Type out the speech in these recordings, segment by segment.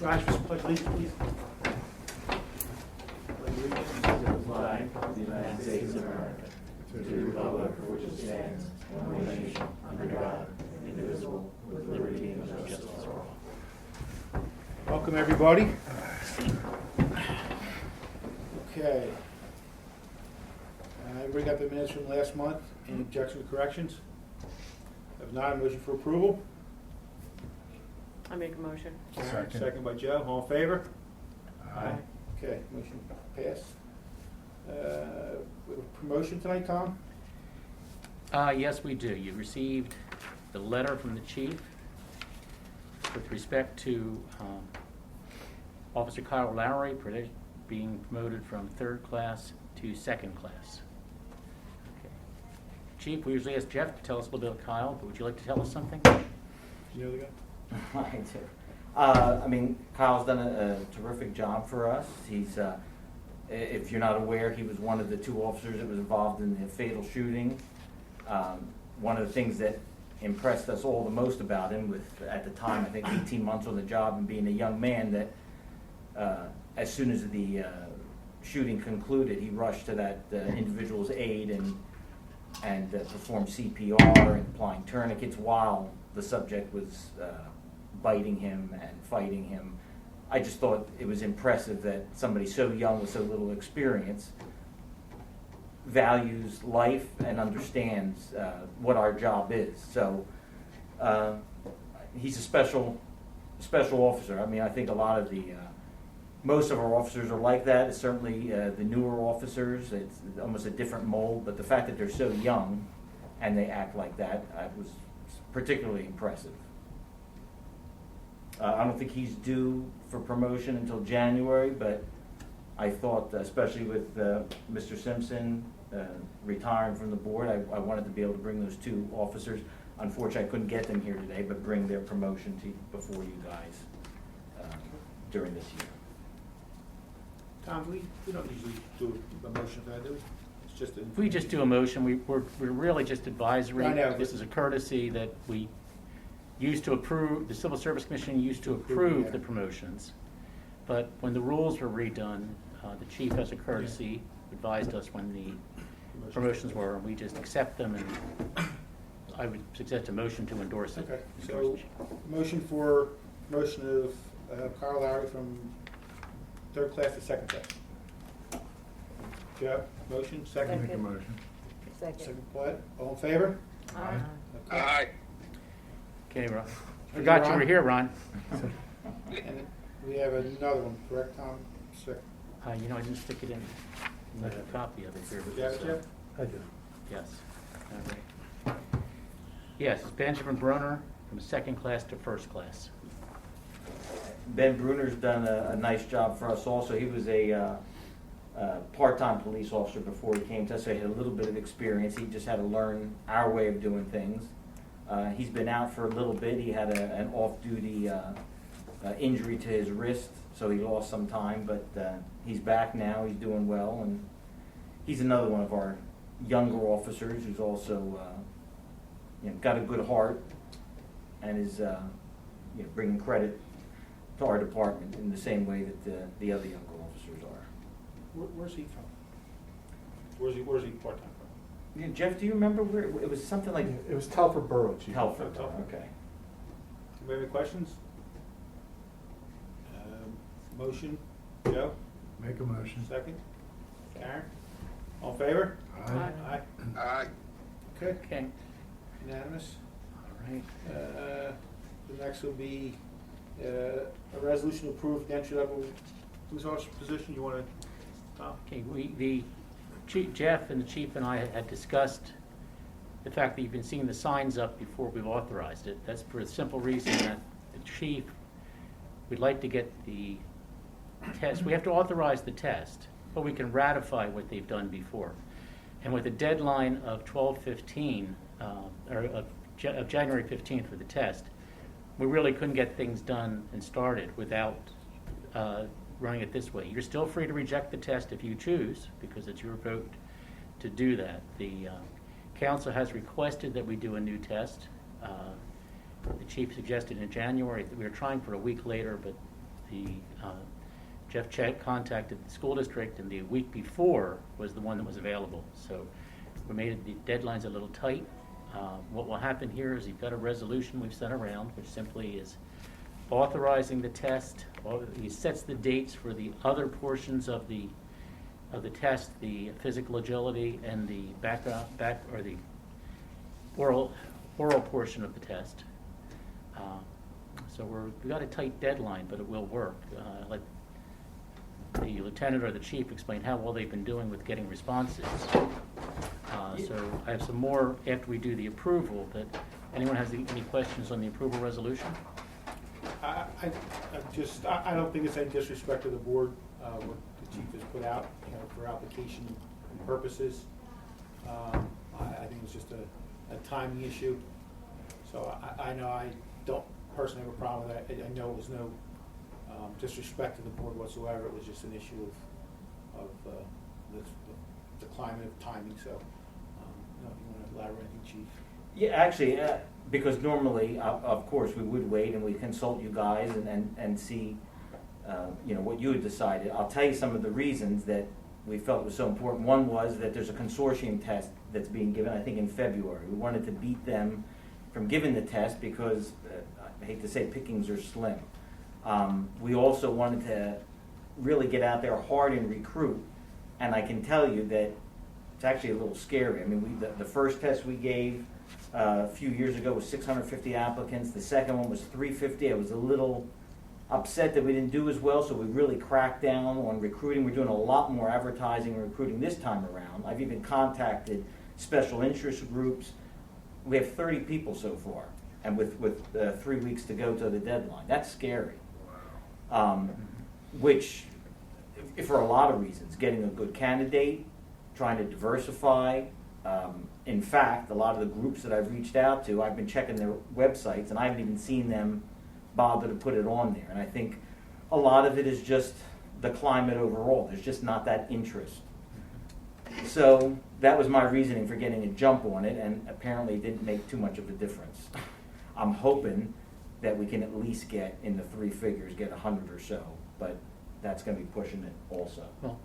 Raj, pledge allegiance, please. Allegiance to the flag of the United States of America, to the republic for which it stands, one nation, under God, indivisible, with liberty and justice for all. Welcome, everybody. Okay. Everybody got the minutes from last month. Any objections or corrections? If not, a motion for approval. I make a motion. Second by Joe. All in favor? Aye. Okay, motion passed. We have a promotion tonight, Tom? Yes, we do. You received the letter from the chief with respect to Officer Kyle Lowry being promoted from 3rd class to 2nd class. Okay. Chief, we usually ask Jeff to tell us a little bit about Kyle, but would you like to tell us something? You know the guy? I do. Kyle's done a terrific job for us. He's, if you're not aware, he was one of the 2 officers that was involved in the fatal shooting. One of the things that impressed us all the most about him, with at the time I think 18 months on the job and being a young man, that as soon as the shooting concluded, he rushed to that individual's aid and performed CPR and applying tourniquets while the subject was biting him and fighting him. I just thought it was impressive that somebody so young with so little experience values life and understands what our job is. So he's a special officer. I think a lot of most of our officers are like that. Certainly the newer officers, it's almost a different mold, but the fact that they're so young and they act like that was particularly impressive. I don't think he's due for promotion until January, but I thought, especially with Mr. Simpson retiring from the board, I wanted to be able to bring those 2 officers. Unfortunately, I couldn't get them here today, but bring their promotion before you guys during this year. Tom, we don't usually do a motion for that, do we? It's just If we just do a motion, we're really just advisory. I know. This is a courtesy that we used to approve, the Civil Service Commission used to approve the promotions. But when the rules were redone, the chief, as a courtesy, advised us when the promotions were, and we just accept them, and I would suggest a motion to endorse it. Okay, so motion for promotion of Carl Lowry from 3rd class to 2nd class. Joe, motion, second? Make a motion. Second, Platt. All in favor? Aye. Okay. Aye. Okay, Ron. Forgot you were here, Ron. And we have another one, correct, Tom? Second. I didn't stick it in. Another copy of it here. You have it, Jeff? I do. Yes. All right. Yes, it's Benjamin Broner from 2nd class to 1st class. Ben Bruner's done a nice job for us also. He was a part-time police officer before he came to us, so he had a little bit of experience. He just had to learn our way of doing things. He's been out for a little bit. He had an off-duty injury to his wrist, so he lost some time, but he's back now. He's doing well, and he's another one of our younger officers who's also got a good heart and is bringing credit to our department in the same way that the other younger officers are. Where's he from? Where's he part-time from? Yeah, Jeff, do you remember where it was? Something like It was Telford Borough, Chief. Telford. Telford. Okay. Do we have any questions? Motion, Joe? Make a motion. Second? Karen? All in favor? Aye. Aye. Aye. Okay, Okay. unanimous. All right. The next will be a resolution to approve the entry-level police officer position. You want to, Tom? Okay, Jeff and the chief and I had discussed the fact that you've been seeing the signs up before we've authorized it. That's for the simple reason that the chief, we'd like to get the test. We have to authorize the test, but we can ratify what they've done before. And with a deadline of 12/15, of January 15th for the test, we really couldn't get things done and started without running it this way. You're still free to reject the test if you choose, because it's your vote to do that. The council has requested that we do a new test. The chief suggested in January that we were trying for a week later, but Jeff contacted the school district, and the week before was the one that was available. So we made the deadlines a little tight. What will happen here is you've got a resolution we've sent around, which simply is authorizing the test. He sets the dates for the other portions of the test, the physical agility and the the oral portion of the test. So we've got a tight deadline, but it will work. Let the lieutenant or the chief explain how well they've been doing with getting responses. So I have some more after we do the approval, but anyone has any questions on the approval resolution? I don't think it's any disrespect to the board, what the chief has put out, for application purposes. I think it's just a timing issue. So I know I don't personally have a problem with that. I know it was no disrespect to the board whatsoever. It was just an issue of the climate of timing. So, if you want to elaborate anything, Chief? Yeah, actually, because normally, of course, we would wait and we consult you guys and see, what you had decided. I'll tell you some of the reasons that we felt was so important. One was that there's a consortium test that's being given, I think, in February. We wanted to beat them from giving the test because, I hate to say, pickings are slim. We also wanted to really get out there hard and recruit, and I can tell you that it's actually a little scary. I mean, the first test we gave a few years ago was 650 applicants. The second one was 350. I was a little upset that we didn't do as well, so we really cracked down on recruiting. We're doing a lot more advertising and recruiting this time around. I've even contacted special interest groups. We have 30 people so far, and with 3 weeks to go to the deadline. That's scary. Which, for a lot of reasons, getting a good candidate, trying to diversify. In fact, a lot of the groups that I've reached out to, I've been checking their websites, and I haven't even seen them bother to put it on there. And I think a lot of it is just the climate overall. There's just not that interest. So that was my reasoning for getting a jump on it, and apparently it didn't make too much of a difference. I'm hoping that we can at least get in the three figures, get 100 or so, but that's going to be pushing it also. Well,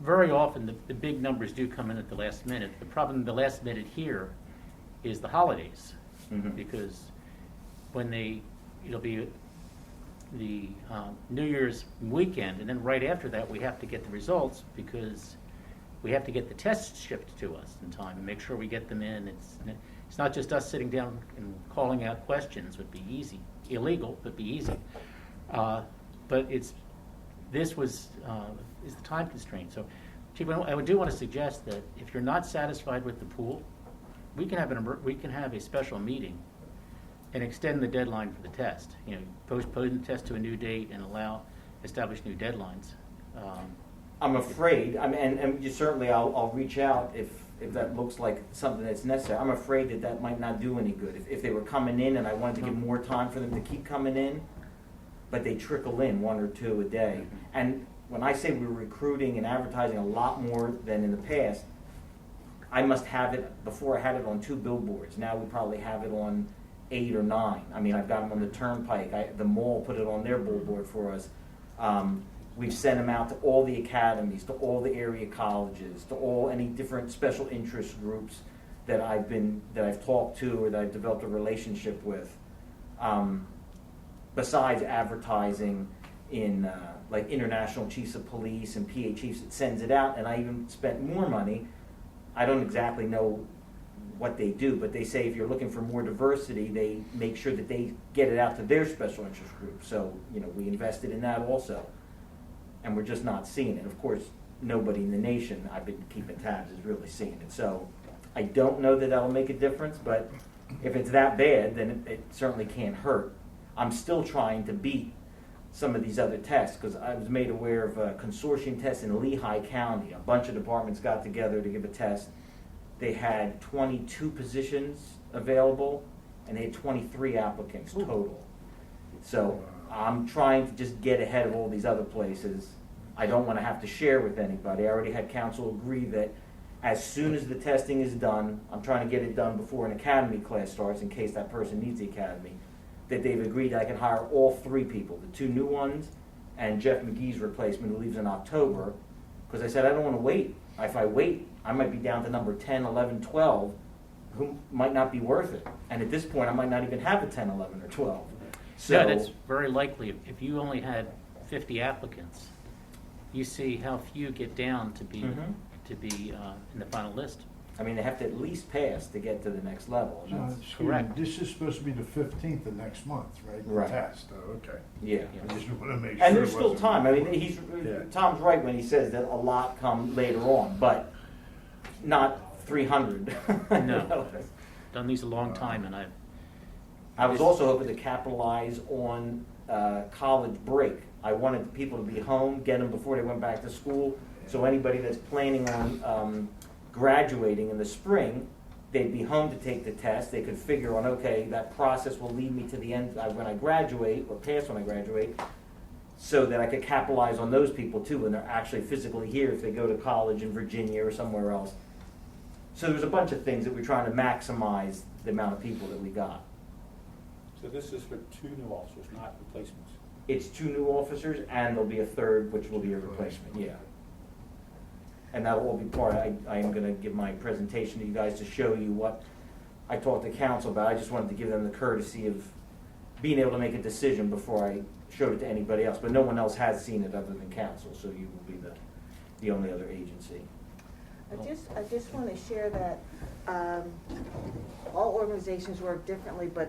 very often the big numbers do come in at the last minute. The problem the last minute here is the holidays, because when it'll be the New Year's weekend, and then right after that we have to get the results because we have to get the tests shipped to us in time and make sure we get them in. It's not just us sitting down and calling out questions would be easy, illegal, but be easy. But this is the time constraint. So, Chief, I do want to suggest that if you're not satisfied with the pool, we can have a special meeting and extend the deadline for the test. Postpone the test to a new date and establish new deadlines. I'm afraid. And you certainly, I'll reach out if that looks like something that's necessary. I'm afraid that might not do any good. If they were coming in and I wanted to give more time for them to keep coming in, but they trickle in 1 or 2 a day. And when I say we're recruiting and advertising a lot more than in the past, I must have it, before I had it on 2 billboards. Now we probably have it on 8 or 9. I mean, I've got them on the Turnpike. The mall put it on their billboard for us. We've sent them out to all the academies, to all the area colleges, to any different special interest groups that I've talked to or that I've developed a relationship with. Besides advertising in like international chiefs of police and PA chiefs, it sends it out, and I even spent more money. I don't exactly know what they do, but they say if you're looking for more diversity, they make sure that they get it out to their special interest group. So, we invested in that also, and we're just not seeing it. Of course, nobody in the nation, I've been keeping tabs, is really seeing it. So I don't know that that'll make a difference, but if it's that bad, then it certainly can't hurt. I'm still trying to beat some of these other tests because I was made aware of a consortium test in Lehigh County. A bunch of departments got together to give a test. They had 22 positions available, and they had 23 applicants total. So I'm trying to just get ahead of all these other places. I don't want to have to share with anybody. I already had council agree that as soon as the testing is done, I'm trying to get it done before an academy class starts in case that person needs the academy, that they've agreed I can hire all 3 people, the 2 new ones and Jeff McGee's replacement, who leaves in October, because I said I don't want to wait. If I wait, I might be down to number 10, 11, 12, who might not be worth it. And at this point, I might not even have a 10, 11, or 12. So, Yeah, that's very likely. If you only had 50 applicants, you see how few get down to be Mhm. in the final list. I mean, they have to at least pass to get to the next level. And So, that's- excuse me, correct. this is supposed to be the 15th of next month, right? The Right. Test, oh, okay. yeah. I just want to make sure. And there's it still wasn't- time. I mean, Yeah. Tom's right when he says that a lot come later on, but not 300. No. Done these a long time, and I was also hoping to capitalize on college break. I wanted people to be home, get them before they went back to school. So anybody that's planning on graduating in the spring, they'd be home to take the test. They could figure on, okay, that process will lead me to the end when I graduate, or pass when I graduate, so that I could capitalize on those people too when they're actually physically here if they go to college in Virginia or somewhere else. So there's a bunch of things that we're trying to maximize the amount of people that we got. So this is for 2 new officers, not replacements. It's 2 new officers, and there'll be a third, which will be a replacement, yeah. And that'll all be part, I am gonna give my presentation to you guys to show you what I talked to council about. I just wanted to give them the courtesy of being able to make a decision before I showed it to anybody else. But no one else has seen it other than council, so you will be the only other agency. I just want to share that all organizations work differently, but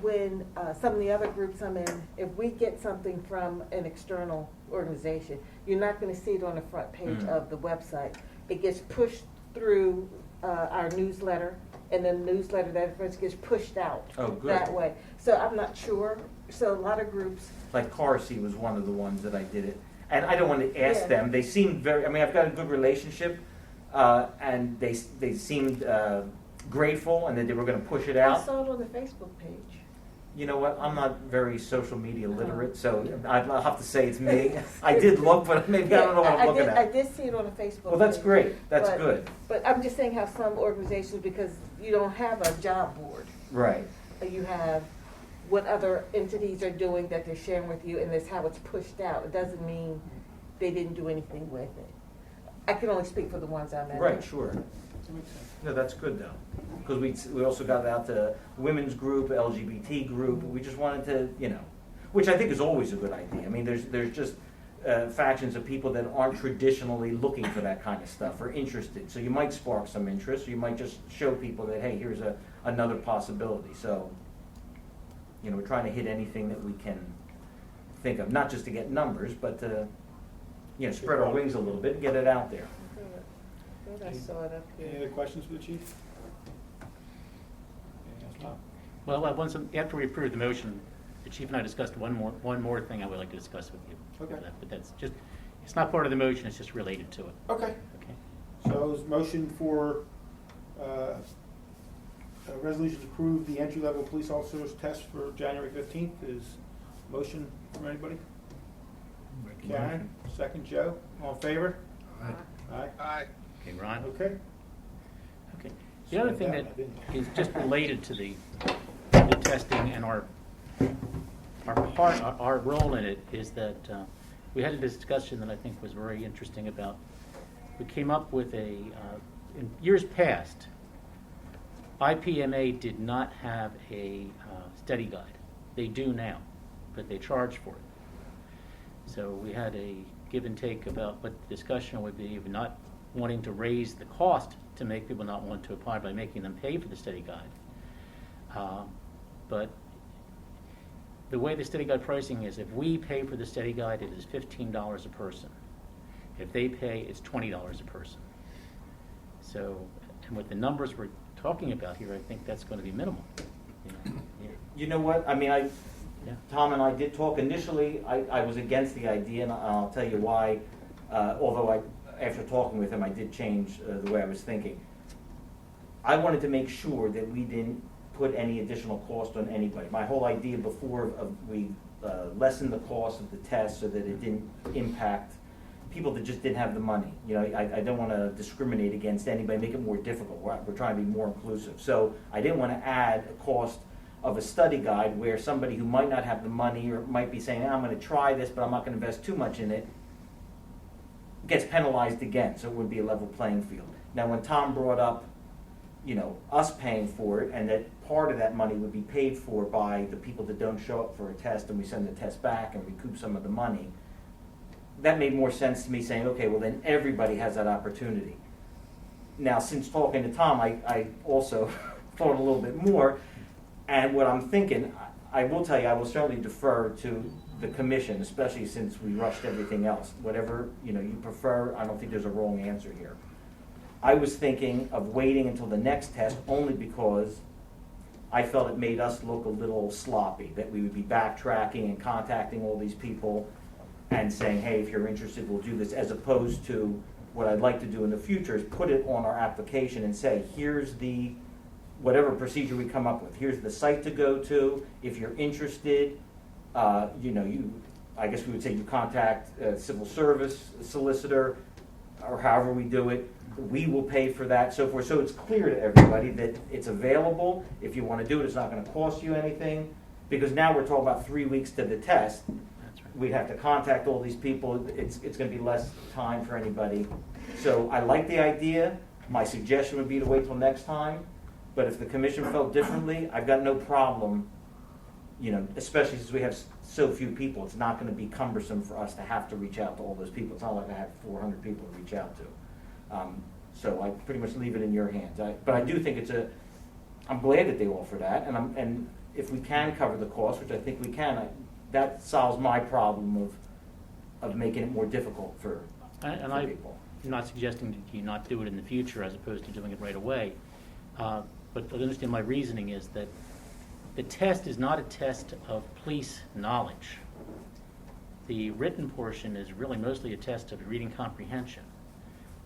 when some of the other groups I'm in, if we get something from an external organization, you're not going to see it on the front page of the website. It gets pushed through our newsletter, and then the newsletter that first gets pushed out that way. So I'm not sure. So a lot of groups. Like Carsey was one of the ones that I did it. And I don't want to ask Yeah. them. They seemed very, I mean, I've got a good relationship, and they seemed grateful, and that they were going to push it I out. saw it on the Facebook page. You know what? I'm not very social media literate, so I'll have to say it's me. I did look, but maybe I don't know what I'm looking I at. did see it on the Facebook Well, that's page. great. That's But- good. But I'm just saying how some organizations, because you don't have a job board. Right. You have what other entities are doing that they're sharing with you, and that's how it's pushed out. It doesn't mean they didn't do anything with it. I can only speak for the ones I'm in. Right, sure. That makes sense. No, that's good though. Because we also got out to women's group, LGBT group. We just wanted to, which I think is always a good idea. I mean, there's just factions of people that aren't traditionally looking for that kind of stuff or interested. So you might spark some interest, or you might just show people that, hey, here's another possibility. So, we're trying to hit anything that we can think of, not just to get numbers, but to, spread our wings a little bit and get it out there. Good, I saw it up Any here. other questions for the chief? Anything else, Tom? Well, after we approve the motion, the chief and I discussed one more thing I would like to discuss with you. Okay. But that's just, it's not part of the motion, it's just related to it. Okay. Okay. So is motion for a resolution to approve the entry-level police officers test for January 15th is motion from anybody? Make a Karen, second Joe, all in favor? motion. Aye. Aye. Okay, Ron? Okay. Okay. The other thing that I didn't- is just related to the testing and our role in it is that we had a discussion that I think was very interesting about, we came up with in years past, IPMA did not have a study guide. They do now, but they charge for it. So we had a give and take about what the discussion would be of not wanting to raise the cost to make people not want to apply by making them pay for the study guide. But the way the study guide pricing is, if we pay for the study guide, it is $15 a person. If they pay, it's $20 a person. So, and with the numbers we're talking about here, I think that's going to be minimal. You know what? I mean, Yeah. Tom and I did talk initially. I was against the idea, and I'll tell you why. Although after talking with him, I did change the way I was thinking. I wanted to make sure that we didn't put any additional cost on anybody. My whole idea before we lessened the cost of the test so that it didn't impact people that just didn't have the money. I don't want to discriminate against anybody, make it more difficult. We're trying to be more inclusive. So I didn't want to add a cost of a study guide where somebody who might not have the money or might be saying, I'm going to try this, but I'm not going to invest too much in it, gets penalized again, so it would be a level playing field. Now, when Tom brought up, us paying for it, and that part of that money would be paid for by the people that don't show up for a test, and we send the test back and recoup some of the money, that made more sense to me, saying, okay, well then everybody has that opportunity. Now, since talking to Tom, I also thought a little bit more, and what I'm thinking, I will tell you, I will certainly defer to the commission, especially since we rushed everything else. Whatever you prefer, I don't think there's a wrong answer here. I was thinking of waiting until the next test only because I felt it made us look a little sloppy, that we would be backtracking and contacting all these people and saying, hey, if you're interested, we'll do this, as opposed to what I'd like to do in the future is put it on our application and say, here's the whatever procedure we come up with. Here's the site to go to. If you're interested, I guess we would say you contact a civil service solicitor, or however we do it. We will pay for that, so forth. So it's clear to everybody that it's available. If you want to do it, it's not going to cost you anything. Because now we're talking about 3 weeks to the test. That's right. We'd have to contact all these people. It's going to be less time for anybody. So I like the idea. My suggestion would be to wait till next time. But if the commission felt differently, I've got no problem, especially since we have so few people. It's not going to be cumbersome for us to have to reach out to all those people. It's not like I have 400 people to reach out to. So I pretty much leave it in your hands. But I do think I'm glad that they offer that. And if we can cover the cost, which I think we can, that solves my problem of making it more difficult for people. I'm not suggesting that you not do it in the future as opposed to doing it right away. But understand my reasoning is that the test is not a test of police knowledge. The written portion is really mostly a test of reading comprehension.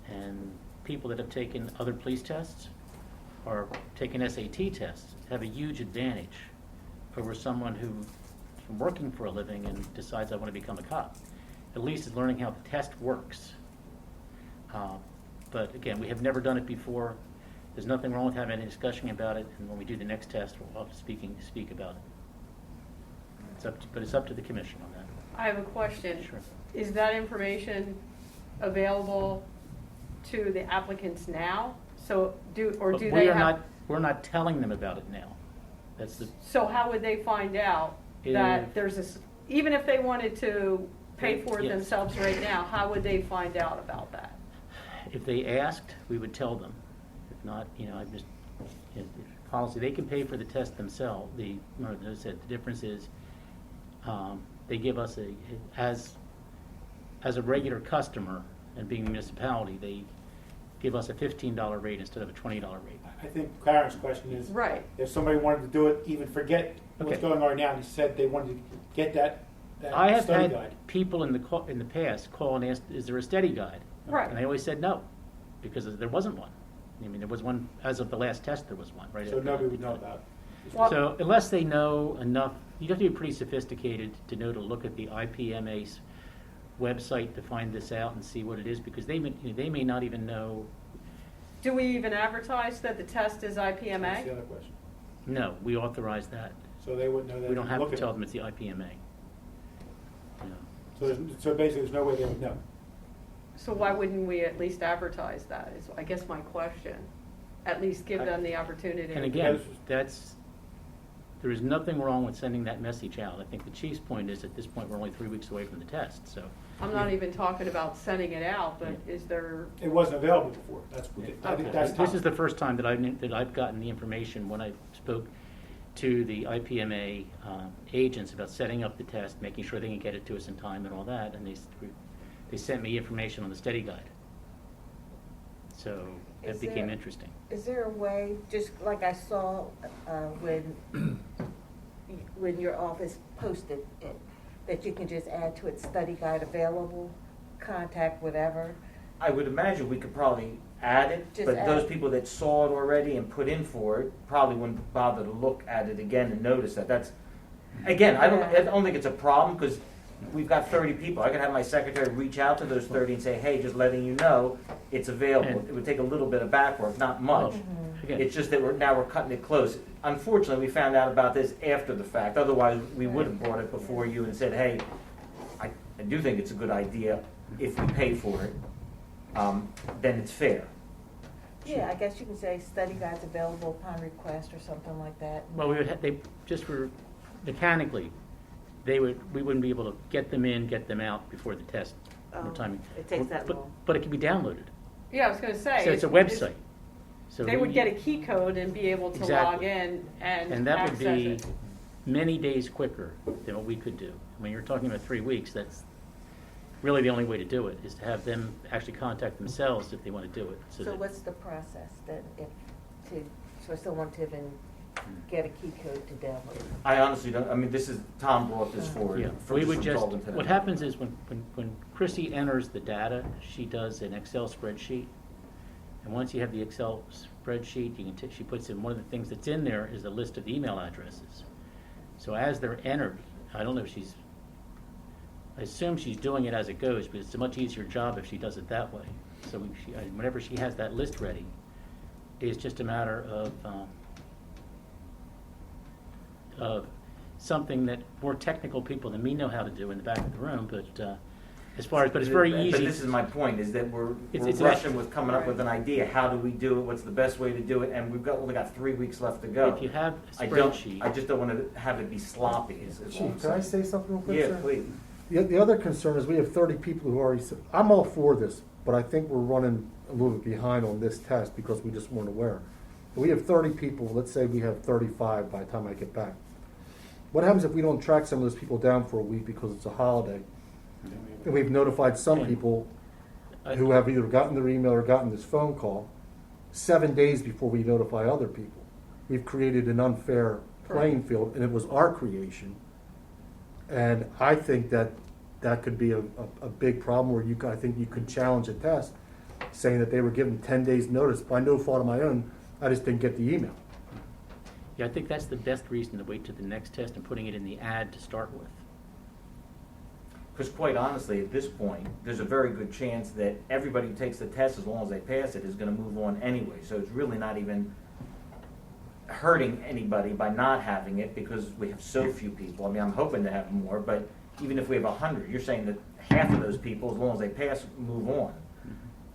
And people that have taken other police tests or taken SAT tests have a huge advantage over someone who's working for a living and decides I want to become a cop. At least is learning how the test works. But again, we have never done it before. There's nothing wrong with having a discussion about it, and when we do the next test, we'll have to speak about it. But it's up to the commission on that. I have a question. Sure. Is that information available to the applicants now? So do But they have? We're not telling them about it now. That's the. So how would they find out that there's this? Even if they wanted to pay for it Yes. themselves right now, how would they find out about that? If they asked, we would tell them. If not, policy, they can pay for the test themselves. As I said, the difference is they give us as a regular customer, and being a municipality, they give us a $15 rate instead of a $20 rate. I think Karen's question is, Right. if somebody wanted to do it, even forget what's Okay. going on right now, and said they wanted to get that I have study had guide. people in the past call and ask, is there a study guide? Right. And I always said no, because there wasn't one. I mean, there was one, as of the last test, there was one, right? So nobody would know about it. Well- So unless they know enough, you have to be pretty sophisticated to know to look at the IPMA's website to find this out and see what it is, because they may not even know. Do we even advertise that the test is That's the IPMA? other question. No, we authorize that. So they wouldn't know that. We don't have Look to at tell it. them it's the IPMA. So basically, there's no way they would know. So why wouldn't we at least advertise that, is I guess my question. At least give them the opportunity. And again, Because- there is nothing wrong with sending that message out. I think the chief's point is, at this point, we're only 3 weeks away from the test, so. I'm not even talking about sending it out, but is there, It wasn't available before. I think that's This is Tom. the first time that I've gotten the information when I spoke to the IPMA agents about setting up the test, making sure they can get it to us in time and all that, and they sent me information on the study guide. So that Is became there- interesting. Is there a way, just like I saw when your office posted it, that you can just add to it study guide available, contact whatever? I would imagine we could probably add it, Just but add those it. people that saw it already and put in for it probably wouldn't bother to look at it again and notice that. That's, again, I don't think it's a problem, because we've got 30 people. I could have my secretary reach out to those 30 and say, hey, just letting you know, it's available. And- It would take a little bit of back work, not much. Again, It's just that we're cutting it close. Unfortunately, we found out about this after the fact. Otherwise, we would have brought it before you and said, hey, I do think it's a good idea if we pay for it, then it's fair. Yeah, I guess you can say study guides available upon request or something like that. well, we would have, they, just for mechanically, we wouldn't be able to get them in, get them out before the test. Oh, No timing. it takes that But- long. But it can be downloaded. Yeah, I was gonna say. So it's a website. So They would we- get a key code and be able to log Exactly. in and And that would access be it. many days quicker than what we could do. When you're talking about 3 weeks, that's really the only way to do it, is to have them actually contact themselves if they want to do it. So that- what's the process then, for someone to even get a key code to download? I honestly don't, I mean, Tom brought this forward. Yeah, from we would just, consultant today. what happens is when Chrissy enters the data, she does an Excel spreadsheet. And once you have the Excel spreadsheet, she puts in, one of the things that's in there is a list of email addresses. So as they're entered, I don't know if I assume she's doing it as it goes, but it's a much easier job if she does it that way. So whenever she has that list ready, it's just a matter of something that more technical people than me know how to do in the back of the room, but it's very easy. But this is my point, is that we're It's rushing with coming up with an idea. How do we do it? What's the best way to do it? And we've only got 3 weeks left to go. If you have a I spreadsheet. just don't want to have it be sloppy, is all I'm Chief, can I saying. say something real quick, Yeah, sir? please. The other concern is we have 30 people who already said, I'm all for this, but I think we're running a little bit behind on this test because we just weren't aware. We have 30 people, let's say we have 35 by the time I get back. What happens if we don't track some of those people down for a week because it's a holiday? And we've notified some people who have either gotten their email or gotten this phone call 7 days before we notify other people. We've created an unfair playing field, and it was our creation. And I think that could be a big problem where I think you could challenge a test saying that they were given 10 days notice. By no fault of my own, I just didn't get the email. Yeah, I think that's the best reason to wait to the next test and putting it in the ad to start with. Because quite honestly, at this point, there's a very good chance that everybody who takes the test, as long as they pass it, is going to move on anyway. So it's really not even hurting anybody by not having it because we have so few people. I mean, I'm hoping to have more, but even if we have 100, you're saying that half of those people, as long as they pass, move on.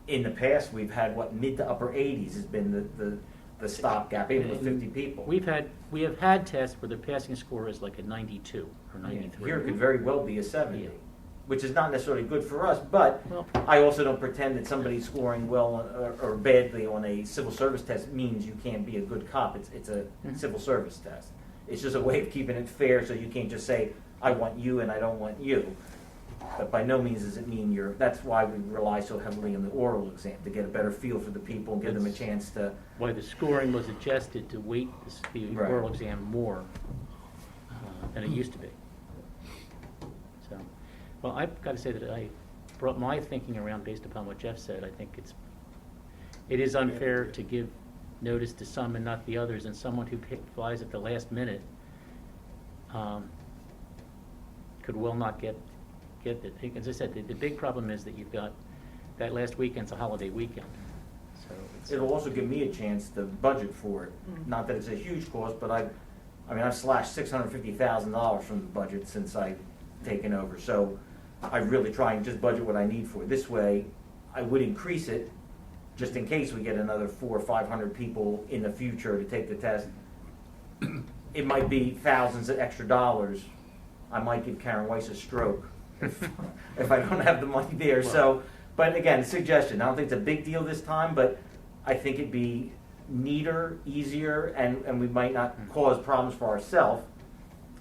In the past, we've had, mid to upper 80s has been the stopgap, even with 50 people. We have had tests where the passing score is like a 92 or 93. Here it could very well be a 70. Yeah. Which is not necessarily good for us, but Well- I also don't pretend that somebody scoring well or badly on a civil service test means you can't be a good cop. It's a civil service test. It's just a way of keeping it fair, so you can't just say, I want you and I don't want you. But by no means does it mean that's why we rely so heavily on the oral exam, to get a better feel for the people and give them a chance to, Why the scoring was adjusted to weight the Right. oral exam more than it used to be. So, well, I've got to say that I brought my thinking around based upon what Jeff said. I think it is unfair to give notice to some and not the others, and someone who flies at the last minute could well not get it. As I said, the big problem is that you've got that last weekend's a holiday weekend. So it'll also give me a chance to budget for it. Not that it's a huge cost, but I've slashed $650,000 from the budget since I've taken over. So I really try and just budget what I need for it. This way, I would increase it just in case we get another 400 or 500 people in the future to take the test. It might be thousands of extra dollars. I might give Karen Weiss a stroke if I don't have the money there. So, but again, suggestion. I don't think it's a big deal this time, but I think it'd be neater, easier, and we might not cause problems for ourselves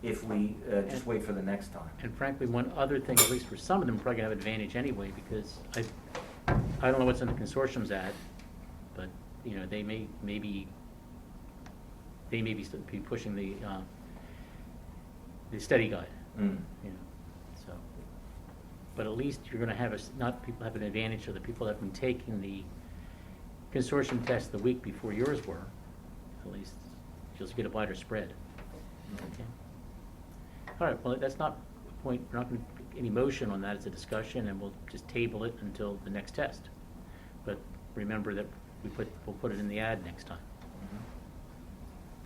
if we just wait for the next time. And frankly, one other thing, at least for some of them, probably gonna have advantage anyway, because I don't know what's in the consortium's ad, but, they may be pushing the study guide, so. But at least you're gonna have not people have an advantage of the people that have been taking the consortium test the week before yours were. At least you'll get a wider spread. Okay. All right, well, that's not a point, we're not going to any motion on that, it's a discussion, and we'll just table it until the next test. But remember that we'll put it in the ad next time.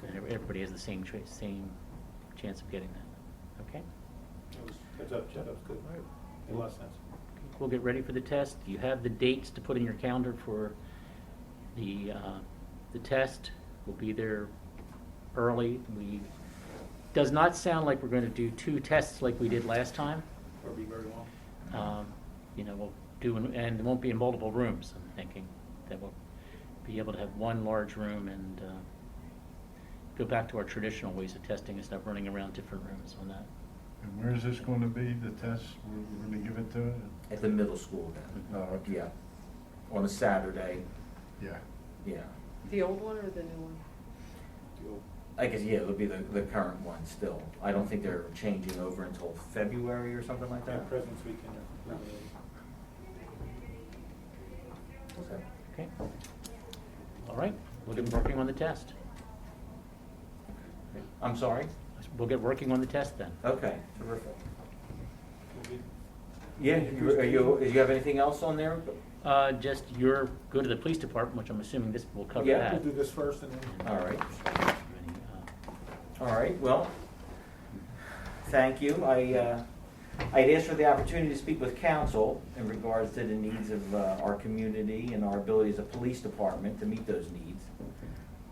And everybody has the same chance of getting that, okay? That's up, Jeff, that's good. Made a lot of sense. We'll get ready for the test. You have the dates to put in your calendar for the test. We'll be there early. Does not sound like we're going to do 2 tests like we did last time. Or be very long. We'll do, and it won't be in multiple rooms. I'm thinking that we'll be able to have one large room and go back to our traditional ways of testing instead of running around different rooms on that. And where is this going to be, the test? We're going to give it to it? At the middle school then. Oh, okay. Yeah. On a Saturday. Yeah. Yeah. The old one or the new one? I guess, yeah, it'll be the current one still. I don't think they're changing over until February or something like Yeah, that. President's Weekend. or- Okay. Okay? All right, we'll get working on the test. I'm sorry? We'll get working on the test then. Okay, terrific. We'll be- Yeah, you have anything else on there? Just go to the police department, which I'm assuming this will cover Yeah. that. We'll do this first and then. All right. All right, well, thank you. I'd asked for the opportunity to speak with council in regards to the needs of our community and our ability as a police department to meet those needs.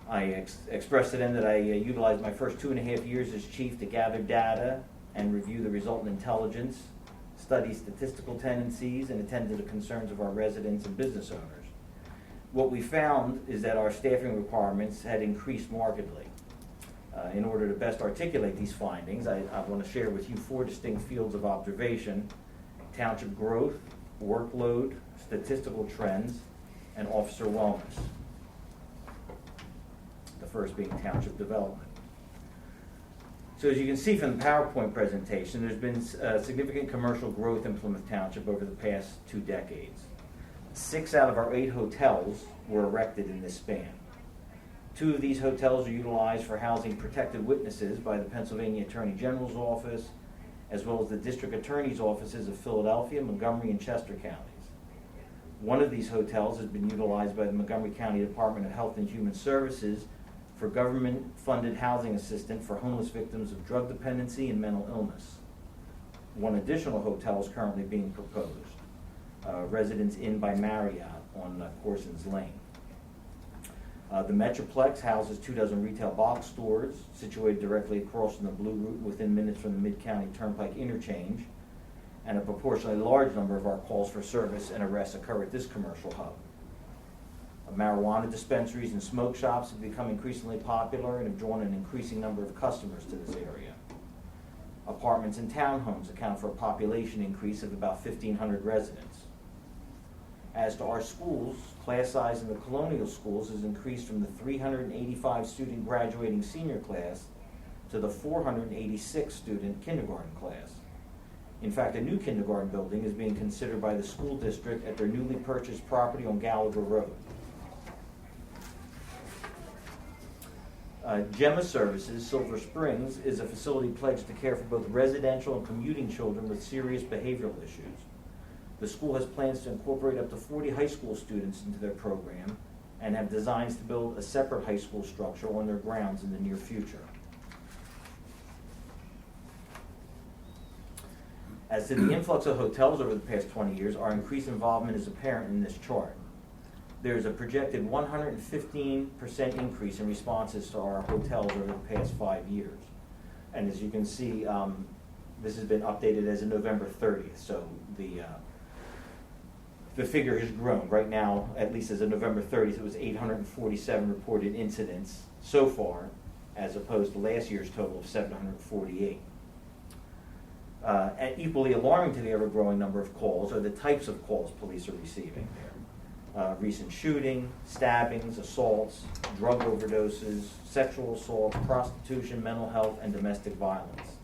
I expressed to them that I utilized my first 2.5 years as chief to gather data and review the resultant intelligence, study statistical tendencies, and attend to the concerns of our residents and business owners. What we found is that our staffing requirements had increased markedly. In order to best articulate these findings, I want to share with you 4 distinct fields of observation: township growth, workload, statistical trends, and officer wellness. The first being township development. So as you can see from the PowerPoint presentation, there's been significant commercial growth in Plymouth Township over the past 2 decades. 6 out of our 8 hotels were erected in this span. 2 of these hotels are utilized for housing protected witnesses by the Pennsylvania Attorney General's Office, as well as the District Attorney's offices of Philadelphia, Montgomery, and Chester counties. 1 of these hotels has been utilized by the Montgomery County Department of Health and Human Services for government-funded housing assistance for homeless victims of drug dependency and mental illness. 1 additional hotel is currently being proposed, Residence Inn by Marriott on Corson's Lane. The Metroplex houses 24 retail box stores situated directly across from the Blue Route within minutes from the Mid-County Turnpike interchange, and a proportionally large number of our calls for service and arrests occur at this commercial hub. Marijuana dispensaries and smoke shops have become increasingly popular and have drawn an increasing number of customers to this area. Apartments and townhomes account for a population increase of about 1,500 residents. As to our schools, class size in the colonial schools has increased from the 385 student graduating senior class to the 486 student kindergarten class. In fact, a new kindergarten building is being considered by the school district at their newly purchased property on Gallagher Road. Gemma Services, Silver Springs, is a facility pledged to care for both residential and commuting children with serious behavioral issues. The school has plans to incorporate up to 40 high school students into their program and have designs to build a separate high school structure on their grounds in the near future. As to the influx of hotels over the past 20 years, our increased involvement is apparent in this chart. There is a projected 115% increase in responses to our hotels over the past 5 years. And as you can see, this has been updated as of November 30th, so the figure has grown. Right now, at least as of November 30th, it was 847 reported incidents so far, as opposed to last year's total of 748. And equally alarming to the ever-growing number of calls are the types of calls police are receiving there. Recent shooting, stabbings, assaults, drug overdoses, sexual assault, prostitution, mental health, and domestic violence.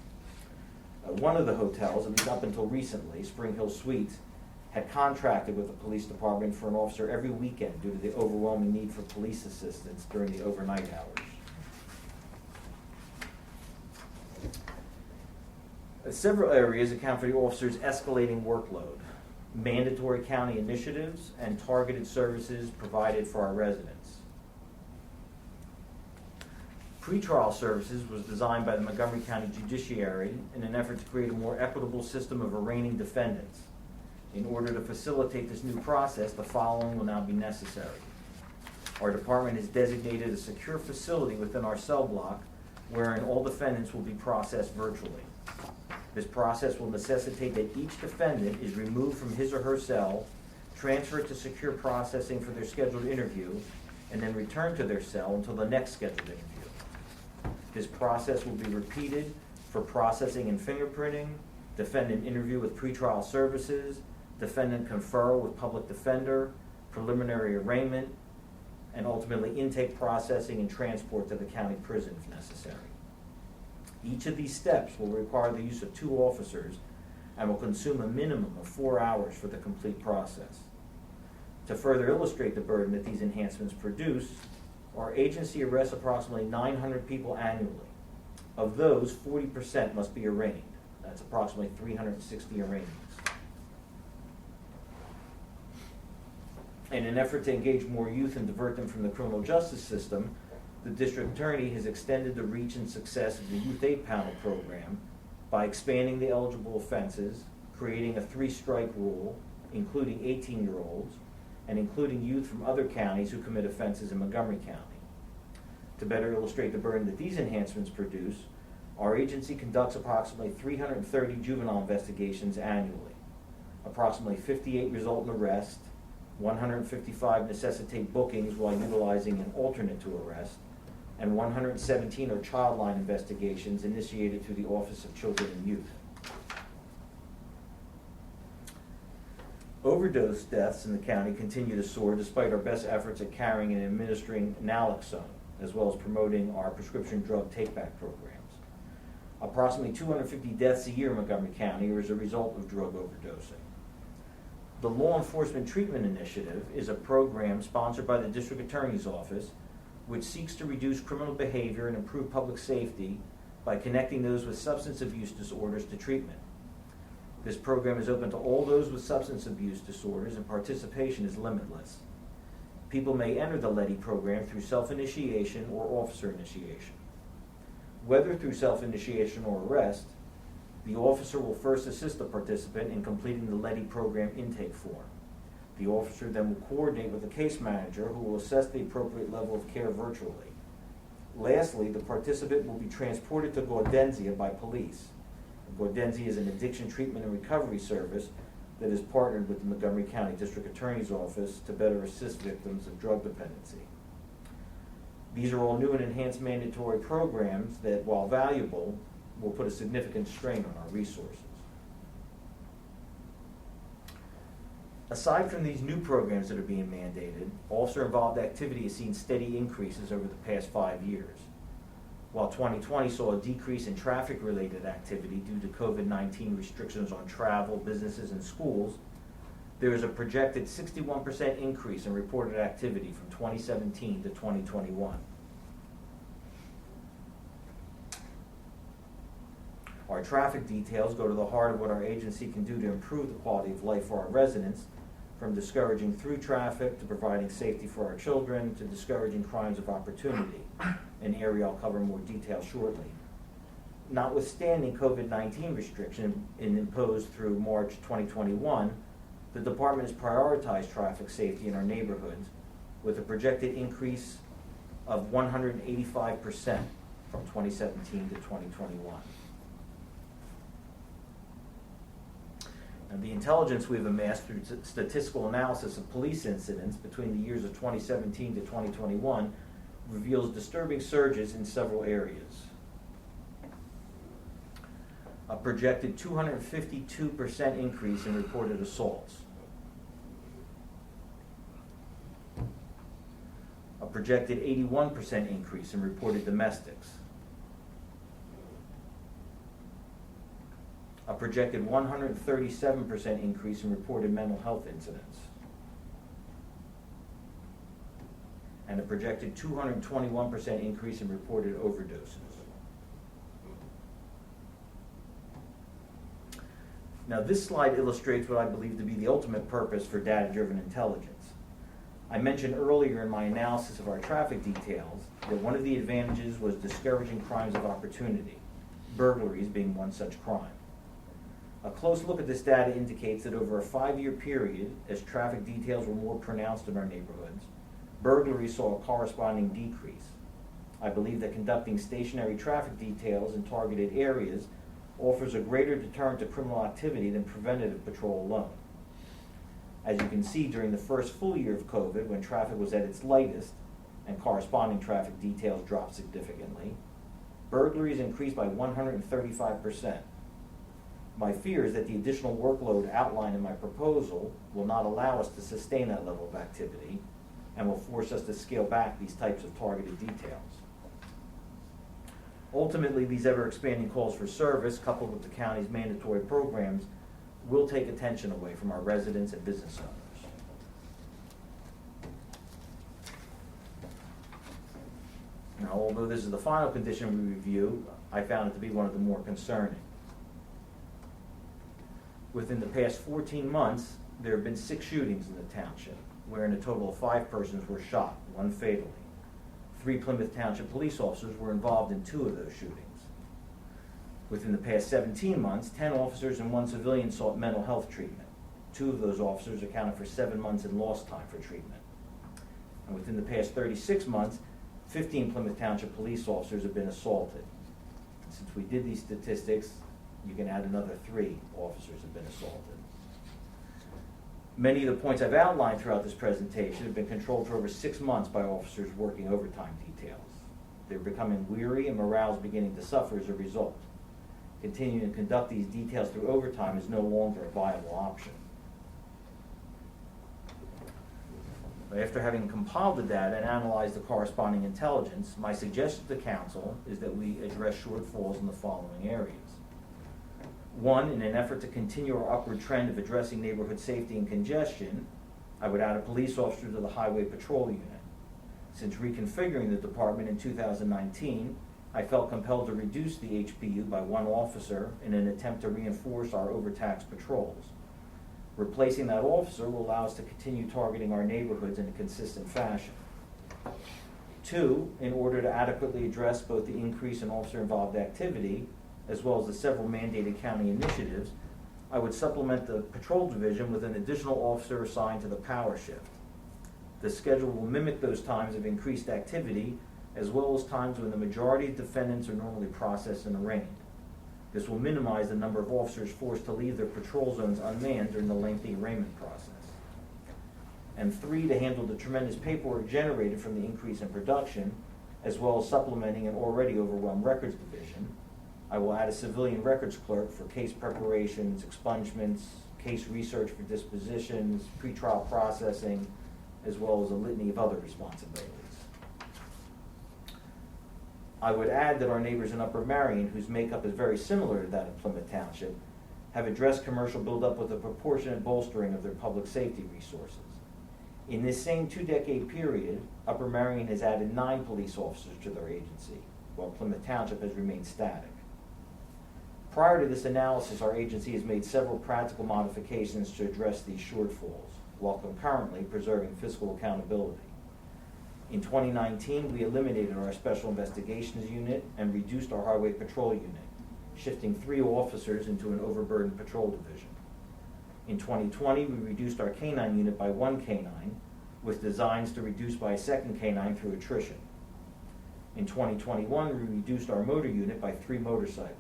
One of the hotels, at least up until recently, Spring Hill Suites, had contracted with the police department for an officer every weekend due to the overwhelming need for police assistance during the overnight hours. Several areas account for the officers' escalating workload: mandatory county initiatives and targeted services provided for our residents. Pretrial services was designed by the Montgomery County Judiciary in an effort to create a more equitable system of arraigning defendants. In order to facilitate this new process, the following will now be necessary. Our department has designated a secure facility within our cell block wherein all defendants will be processed virtually. This process will necessitate that each defendant is removed from his or her cell, transferred to secure processing for their scheduled interview, and then returned to their cell until the next scheduled interview. This process will be repeated for processing and fingerprinting, defendant interview with pretrial services, defendant conferral with public defender, preliminary arraignment, and ultimately intake processing and transport to the county prison if necessary. Each of these steps will require the use of 2 officers and will consume a minimum of 4 hours for the complete process. To further illustrate the burden that these enhancements produce, our agency arrests approximately 900 people annually. Of those, 40% must be arraigned. That's approximately 360 arraignments. In an effort to engage more youth and divert them from the criminal justice system, the district attorney has extended the reach and success of the Youth Aid Panel program by expanding the eligible offenses, creating a 3-strike rule, including 18-year-olds, and including youth from other counties who commit offenses in Montgomery County. To better illustrate the burden that these enhancements produce, our agency conducts approximately 330 juvenile investigations annually. Approximately 58 result in arrest, 155 necessitate bookings while utilizing an alternate to arrest, and 117 are child line investigations initiated through the Office of Children and Youth. Overdose deaths in the county continue to soar despite our best efforts at carrying and administering naloxone, as well as promoting our prescription drug take-back programs. Approximately 250 deaths a year in Montgomery County are as a result of drug overdosing. The Law Enforcement Treatment Initiative is a program sponsored by the District Attorney's Office which seeks to reduce criminal behavior and improve public safety by connecting those with substance abuse disorders to treatment. This program is open to all those with substance abuse disorders and participation is limitless. People may enter the LEDI program through self-initiation or officer initiation. Whether through self-initiation or arrest, the officer will first assist the participant in completing the LEDI program intake form. The officer then will coordinate with the case manager who will assess the appropriate level of care virtually. Lastly, the participant will be transported to Gaudenzia by police. Gaudenzia is an addiction treatment and recovery service that is partnered with the Montgomery County District Attorney's Office to better assist victims of drug dependency. These are all new and enhanced mandatory programs that, while valuable, will put a significant strain on our resources. Aside from these new programs that are being mandated, officer-involved activity has seen steady increases over the past 5 years. While 2020 saw a decrease in traffic-related activity due to COVID-19 restrictions on travel, businesses, and schools, there is a projected 61% increase in reported activity from 2017 to 2021. Our traffic details go to the heart of what our agency can do to improve the quality of life for our residents, from discouraging through traffic to providing safety for our children to discouraging crimes of opportunity, an area I'll cover in more detail shortly. Notwithstanding COVID-19 restrictions imposed through March 2021, the department has prioritized traffic safety in our neighborhoods with a projected increase of 185% from 2017 to 2021. And the intelligence we've amassed through statistical analysis of police incidents between the years of 2017 to 2021 reveals disturbing surges in several areas. A projected 252% increase in reported assaults. A projected 81% increase in reported domestics. A projected 137% increase in reported mental health incidents. And a projected 221% increase in reported overdoses. Now, this slide illustrates what I believe to be the ultimate purpose for data-driven intelligence. I mentioned earlier in my analysis of our traffic details that one of the advantages was discouraging crimes of opportunity, burglaries being one such crime. A close look at this data indicates that over a 5-year period, as traffic details were more pronounced in our neighborhoods, burglaries saw a corresponding decrease. I believe that conducting stationary traffic details in targeted areas offers a greater deterrent to criminal activity than preventative patrol alone. As you can see, during the first full year of COVID, when traffic was at its lightest and corresponding traffic details dropped significantly, burglaries increased by 135%. My fear is that the additional workload outlined in my proposal will not allow us to sustain that level of activity and will force us to scale back these types of targeted details. Ultimately, these ever-expanding calls for service, coupled with the county's mandatory programs, will take attention away from our residents and business owners. Now, although this is the final condition we review, I found it to be one of the more concerning. Within the past 14 months, there have been 6 shootings in the township, wherein a total of 5 persons were shot, 1 fatally. 3 Plymouth Township police officers were involved in 2 of those shootings. Within the past 17 months, 10 officers and 1 civilian sought mental health treatment. 2 of those officers accounted for 7 months in lost time for treatment. And within the past 36 months, 15 Plymouth Township police officers have been assaulted. Since we did these statistics, you can add another 3 officers have been assaulted. Many of the points I've outlined throughout this presentation have been controlled for over 6 months by officers working overtime details. They're becoming weary and morale is beginning to suffer as a result. Continuing to conduct these details through overtime is no longer a viable option. After having compiled the data and analyzed the corresponding intelligence, my suggestion to council is that we address shortfalls in the following areas. 1, in an effort to continue our upward trend of addressing neighborhood safety and congestion, I would add a police officer to the highway patrol unit. Since reconfiguring the department in 2019, I felt compelled to reduce the HPU by 1 officer in an attempt to reinforce our overtaxed patrols. Replacing that officer will allow us to continue targeting our neighborhoods in a consistent fashion. 2, in order to adequately address both the increase in officer-involved activity as well as the several mandated county initiatives, I would supplement the patrol division with an additional officer assigned to the power shift. The schedule will mimic those times of increased activity as well as times when the majority of defendants are normally processed and arraigned. This will minimize the number of officers forced to leave their patrol zones unmanned during the lengthy arraignment process. And 3, to handle the tremendous paperwork generated from the increase in production, as well as supplementing an already overwhelmed records division, I will add a civilian records clerk for case preparations, expungements, case research for dispositions, pretrial processing, as well as a litany of other responsibilities. I would add that our neighbors in Upper Marion, whose makeup is very similar to that of Plymouth Township, have addressed commercial buildup with a proportionate bolstering of their public safety resources. In this same 2-decade period, Upper Marion has added 9 police officers to their agency, while Plymouth Township has remained static. Prior to this analysis, our agency has made several practical modifications to address these shortfalls, while concurrently preserving fiscal accountability. In 2019, we eliminated our Special Investigations Unit and reduced our Highway Patrol Unit, shifting 3 officers into an overburdened patrol division. In 2020, we reduced our K-9 unit by 1 K-9, with designs to reduce by a 2nd K-9 through attrition. In 2021, we reduced our motor unit by 3 motorcycles.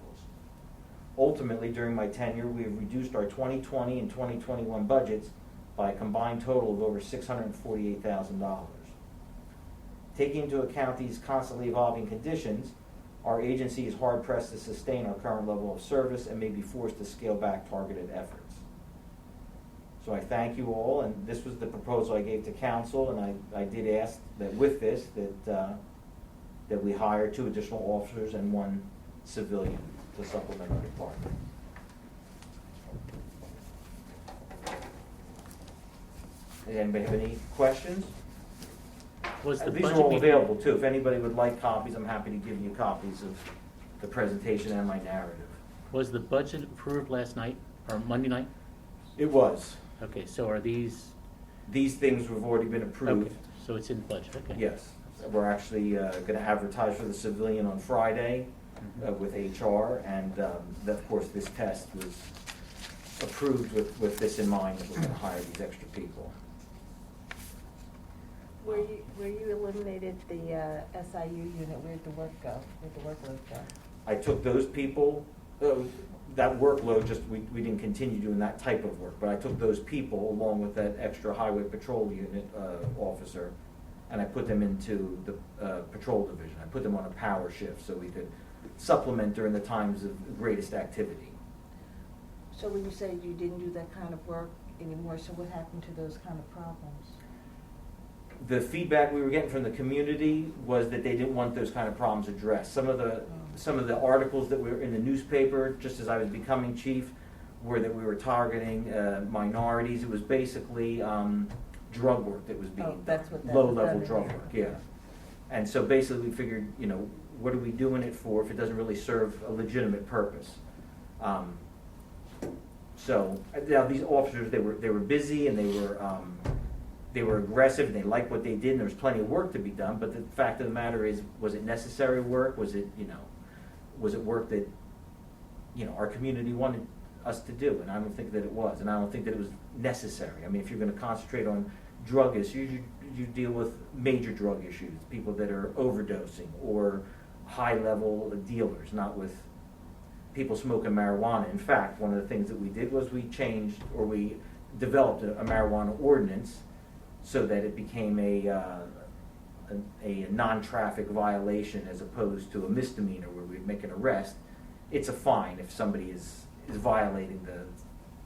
Ultimately, during my tenure, we have reduced our 2020 and 2021 budgets by a combined total of over $648,000. Taking into account these constantly evolving conditions, our agency is hard-pressed to sustain our current level of service and may be forced to scale back targeted efforts. So I thank you all, and this was the proposal I gave to council, and I did ask that with this, that we hire 2 additional officers and 1 civilian to supplement our department. Does anybody have any questions? Was the These are budget all meeting- available too. If anybody would like copies, I'm happy to give you copies of the presentation and my narrative. Was the budget approved last night? or Monday night? It was. Okay, so are these, These things have already been approved. okay, so it's in budget, okay. Yes. We're actually going to advertise for the civilian on Friday with HR, and of course, this test was approved with this in mind, that we're going to hire these extra people. Where you eliminated the SIU unit, where'd the work go? Where'd the workload go? I took those people, that workload, just we didn't continue doing that type of work, but I took those people along with that extra highway patrol unit officer, and I put them into the patrol division. I put them on a power shift so we could supplement during the times of greatest activity. So when you say you didn't do that kind of work anymore, so what happened to those kind of problems? The feedback we were getting from the community was that they didn't want those kind of problems addressed. Some of the articles that were in the newspaper, just as I was becoming chief, were that we were targeting minorities. It was basically drug work that was being done. That's what that low-level was drug done in work, here. yeah. And so basically we figured, what are we doing it for if it doesn't really serve a legitimate purpose? So now these officers, they were busy, and they were aggressive, and they liked what they did, and there was plenty of work to be done. But the fact of the matter is, was it necessary work? Was it work that our community wanted us to do? And I don't think that it was, and I don't think that it was necessary. I mean, if you're going to concentrate on drug issues, you deal with major drug issues, people that are overdosing or high-level dealers, not with people smoking marijuana. In fact, one of the things that we did was we developed a marijuana ordinance so that it became a non-traffic violation as opposed to a misdemeanor where we make an arrest. It's a fine if somebody is violating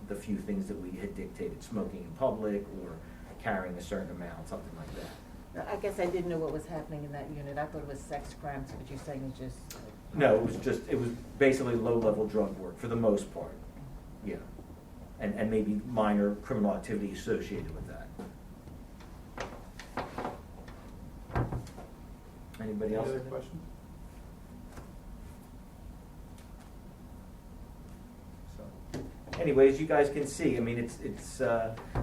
the few things that we had dictated, smoking in public or carrying a certain amount, something like that. Now, I guess I didn't know what was happening in that unit. I thought it was sex crimes, but you're saying it's just... No, it was basically low-level drug work for the most part, yeah. And maybe minor criminal activity associated with that. Anybody else? Any other questions? Anyways, you guys can see, I mean, it's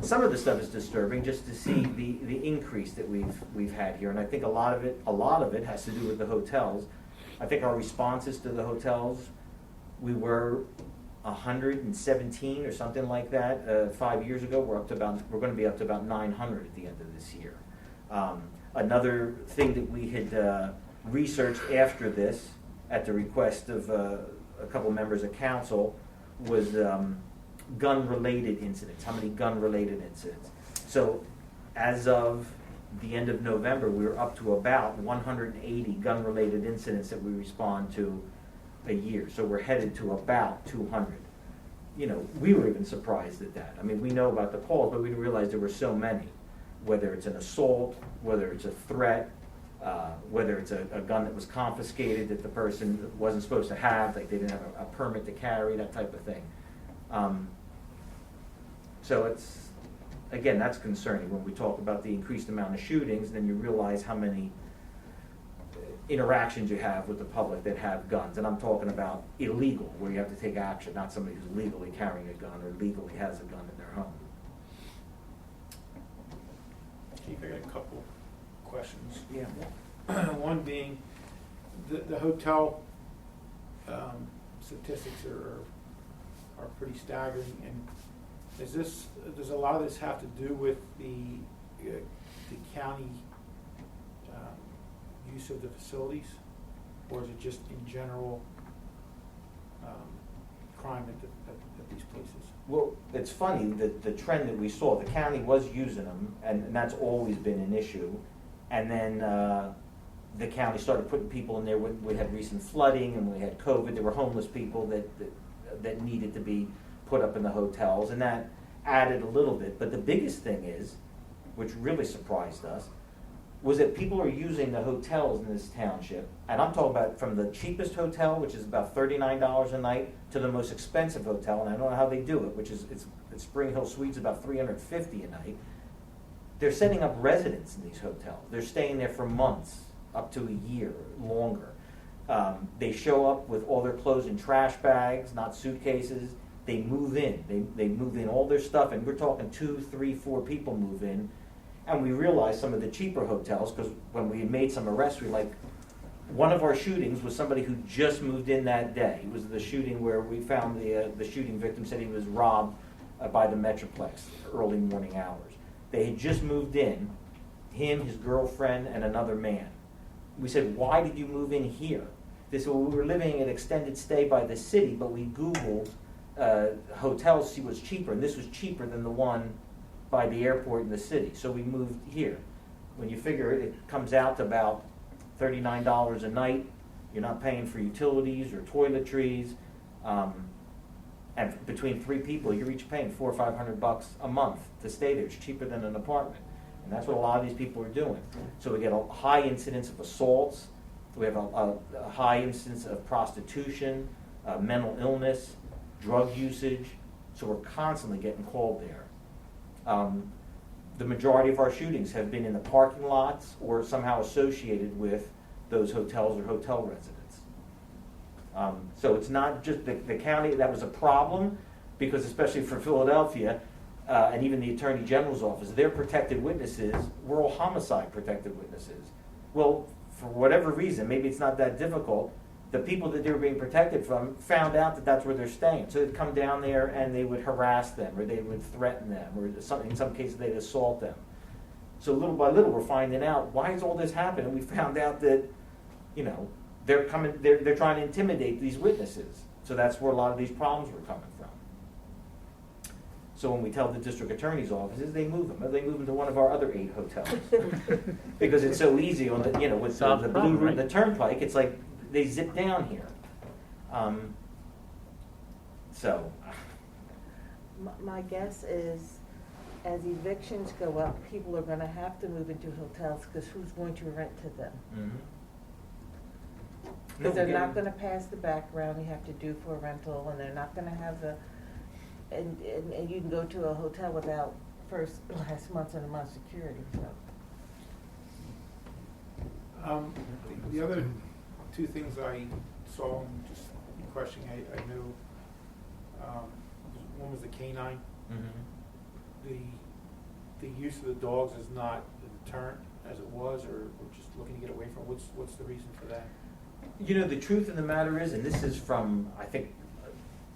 some of the stuff is disturbing just to see the increase that we've had here, and I think a lot of it has to do with the hotels. I think our responses to the hotels, we were 117 or something like that 5 years ago. We're going to be up to about 900 at the end of this year. Another thing that we had researched after this, at the request of a couple members of council, was gun-related incidents. How many gun-related incidents? So as of the end of November, we were up to about 180 gun-related incidents that we respond to a year. So we're headed to about 200. We were even surprised at that. I mean, we know about the calls, but we didn't realize there were so many. Whether it's an assault, whether it's a threat, whether it's a gun that was confiscated that the person wasn't supposed to have, like they didn't have a permit to carry, that type of thing. So it's, again, that's concerning when we talk about the increased amount of shootings. Then you realize how many interactions you have with the public that have guns. And I'm talking about illegal, where you have to take action, not somebody who's legally carrying a gun or legally has a gun in their home. Chief, I got a couple questions. Yeah. One being, the hotel statistics are pretty staggering, and does a lot of this have to do with the county use of the facilities, or is it just in general crime at these places? Well, it's funny that the trend that we saw, the county was using them, and that's always been an issue. And then the county started putting people in there when we had recent flooding and we had COVID. There were homeless people that needed to be put up in the hotels, and that added a little bit. But the biggest thing is, which really surprised us, was that people are using the hotels in this township, and I'm talking about from the cheapest hotel, which is about $39 a night, to the most expensive hotel, and I don't know how they do it, which is it's Spring Hill Suites, about $350 a night. They're setting up residents in these hotels. They're staying there for months, up to a year, longer. They show up with all their clothes in trash bags, not suitcases. they move in. They move in all their stuff, and we're talking 2, 3, 4 people move in. And we realized some of the cheaper hotels, because when we had made some arrests, one of our shootings was somebody who just moved in that day. It was the shooting where we found the shooting victim said he was robbed by the Metroplex early morning hours. They had just moved in, him, his girlfriend, and another man. We said, why did you move in here? They said, well, we were living an extended stay by the city, but we Googled hotels to see what's cheaper, and this was cheaper than the one by the airport in the city, so we moved here. When you figure it comes out to about $39 a night, you're not paying for utilities or toiletries, and between 3 people, you're each paying $400 or $500 a month to stay there. It's cheaper than an apartment, and that's what a lot of these people are doing. So we get a high incidence of assaults, we have a high incidence of prostitution, mental illness, drug usage, so we're constantly getting called there. The majority of our shootings have been in the parking lots or somehow associated with those hotels or hotel residents. So it's not just the county that was a problem, because especially for Philadelphia and even the Attorney General's office, their protected witnesses were all homicide protected witnesses. Well, for whatever reason, maybe it's not that difficult, the people that they were being protected from found out that that's where they're staying. So they'd come down there and they would harass them, or they would threaten them, or in some cases they'd assault them. So little by little we're finding out, why is all this happening? And we found out that, they're trying to intimidate these witnesses. So that's where a lot of these problems were coming from. So when we tell the district attorney's offices, they move them. They move them to one of our other 8 hotels. Because it's so easy on the, with Solves the the blue problem, route, right? the turnpike, it's like they zip down here. So, My guess is, as evictions go up, people are gonna have to move into hotels, because who's going to rent to them? Because they're not gonna pass the background you have to do for a rental, and they're not gonna have and you can go to a hotel without last month's and a month's security, so. The other 2 things I saw, just questioning, I knew, one was the canine. The use of the dogs is not a deterrent as it was, or we're just looking to get away from. What's the reason for that? the truth of the matter is, and this is from, I think,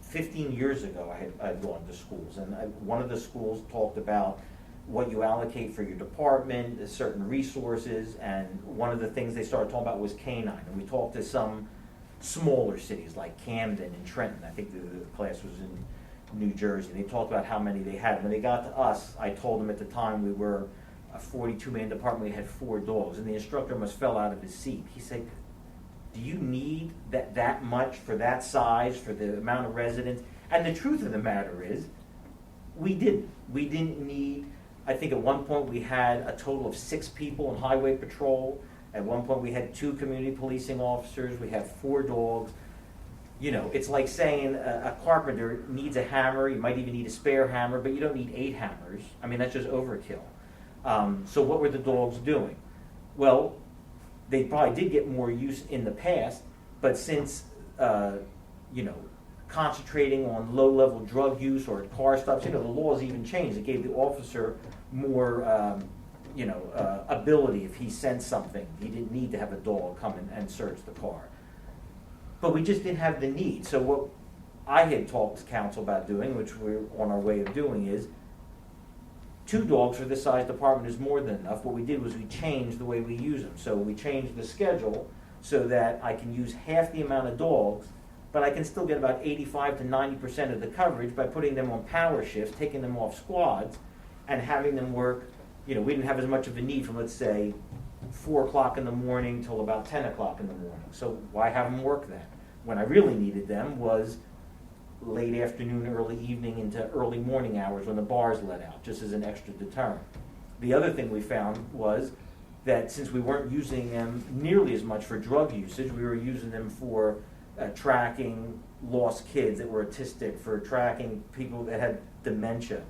15 years ago, I'd gone to schools, and one of the schools talked about what you allocate for your department, certain resources, and one of the things they started talking about was canine. And we talked to some smaller cities like Camden and Trenton. I think the class was in New Jersey. They talked about how many they had. When they got to us, I told them at the time we were a 42-man department, we had 4 dogs, and the instructor almost fell out of his seat. He said, do you need that much for that size, for the amount of residents? And the truth of the matter is, we didn't. We didn't need, I think at one point we had a total of 6 people in highway patrol. At one point we had 2 community policing officers. We had 4 dogs. It's like saying a carpenter needs a hammer. You might even need a spare hammer, but you don't need 8 hammers. I mean, that's just overkill. So what were the dogs doing? Well, they probably did get more use in the past, but since, concentrating on low-level drug use or car stops, the laws even changed. It gave the officer more, ability if he sensed something. He didn't need to have a dog come and search the car. But we just didn't have the need. So what I had talked to council about doing, which we're on our way of doing, is 2 dogs for this size department is more than enough. What we did was we changed the way we use them. So we changed the schedule so that I can use half the amount of dogs, but I can still get about 85 to 90% of the coverage by putting them on power shifts, taking them off squads, and having them work. We didn't have as much of a need from, let's say, 4 o'clock in the morning till about 10 o'clock in the morning. So why have them work then? When I really needed them was late afternoon, early evening into early morning hours when the bars let out, just as an extra deterrent. The other thing we found was that since we weren't using them nearly as much for drug usage, we were using them for tracking lost kids that were autistic, for tracking people that had dementia,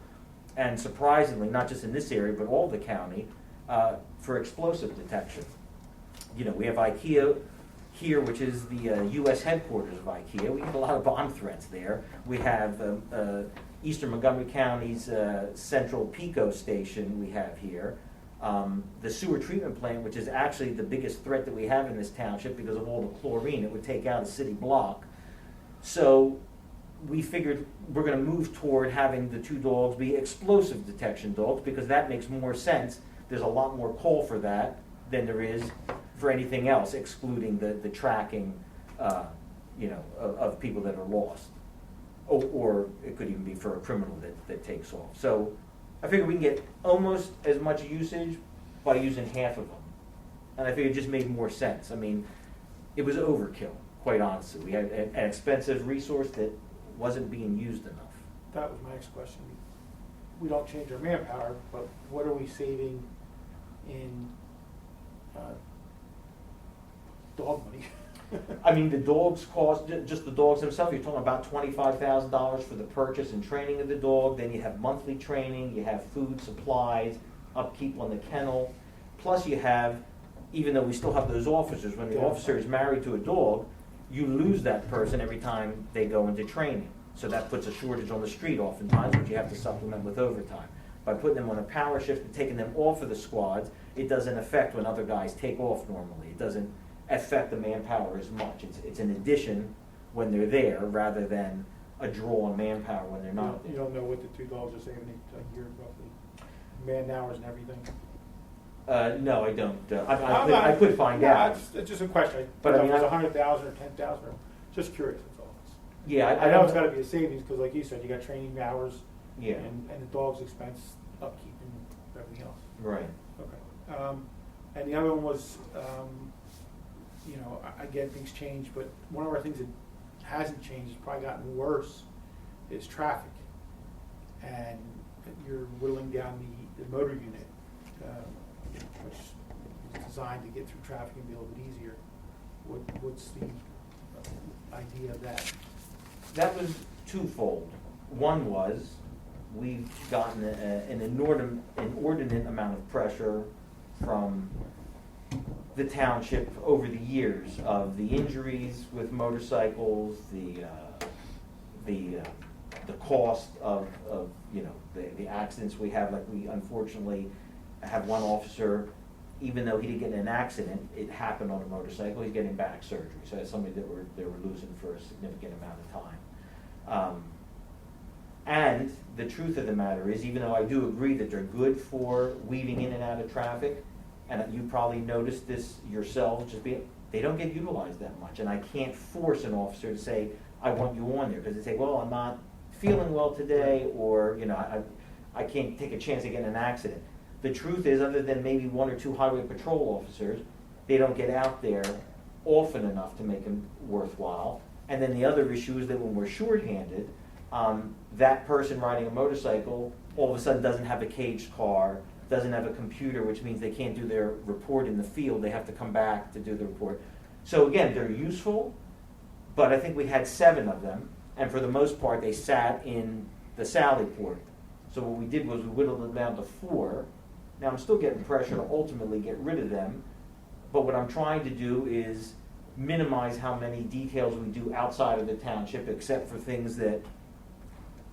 and surprisingly, not just in this area, but all the county, for explosive detection. We have IKEA here, which is the U.S. headquarters of IKEA. We get a lot of bomb threats there. We have Eastern Montgomery County's Central Pico Station we have here. The sewer treatment plant, which is actually the biggest threat that we have in this township because of all the chlorine. It would take out a city block. So we figured we're going to move toward having the 2 dogs be explosive detection dogs because that makes more sense. There's a lot more call for that than there is for anything else, excluding the tracking, of people that are lost. Or it could even be for a criminal that takes off. So I figured we can get almost as much usage by using half of them. And I figured it just made more sense. I mean, it was overkill, quite honestly. We had an expensive resource that wasn't being used enough. That was my next question. We don't change our manpower, but what are we saving in dog money? I mean, the dogs cost, just the dogs themselves, you're talking about $25,000 for the purchase and training of the dog. Then you have monthly training, you have food, supplies, upkeep on the kennel. Plus you have, even though we still have those officers, when the officer is married to a dog, you lose that person every time they go into training. So that puts a shortage on the street oftentimes, which you have to supplement with overtime. By putting them on a power shift and taking them off of the squads, it doesn't affect when other guys take off normally. It doesn't affect the manpower as much. It's an addition when they're there rather than a draw on manpower when they're not You there. don't know what the 2 dogs are saving a year roughly? Man hours and everything? No, I don't. I could find out. It's just a question. But I mean, if it's I- 100,000 or 10,000, just curious, that's all. Yeah, I know it's gotta be a savings, because like you said, you got training hours, Yeah, and the dog's expense, upkeep and everything else. right. Okay. And the other one was, I get things change, but one of our things that hasn't changed, has probably gotten worse, is traffic. And you're whittling down the motor unit, which is designed to get through traffic and be a little bit easier. What's the idea of that? That was twofold. One was, we've gotten an inordinate amount of pressure from the township over the years of the injuries with motorcycles, the cost of the accidents we have. Like, we unfortunately have one officer, even though he didn't get in an accident, it happened on a motorcycle. He's getting back surgery, so that's somebody that they were losing for a significant amount of time. And the truth of the matter is, even though I do agree that they're good for weaving in and out of traffic, and you probably noticed this yourselves, they don't get utilized that much. And I can't force an officer to say, I want you on there, because they say, well, I'm not feeling well today, or I can't take a chance of getting in an accident. The truth is, other than maybe 1 or 2 highway patrol officers, they don't get out there often enough to make them worthwhile. And then the other issue is that when we're shorthanded, that person riding a motorcycle all of a sudden doesn't have a caged car, doesn't have a computer, which means they can't do their report in the field. They have to come back to do the report. So again, they're useful, but I think we had 7 of them, and for the most part, they sat in the Sally Port. So what we did was we whittled them down to 4. Now, I'm still getting pressure to ultimately get rid of them, but what I'm trying to do is minimize how many details we do outside of the township, except for things that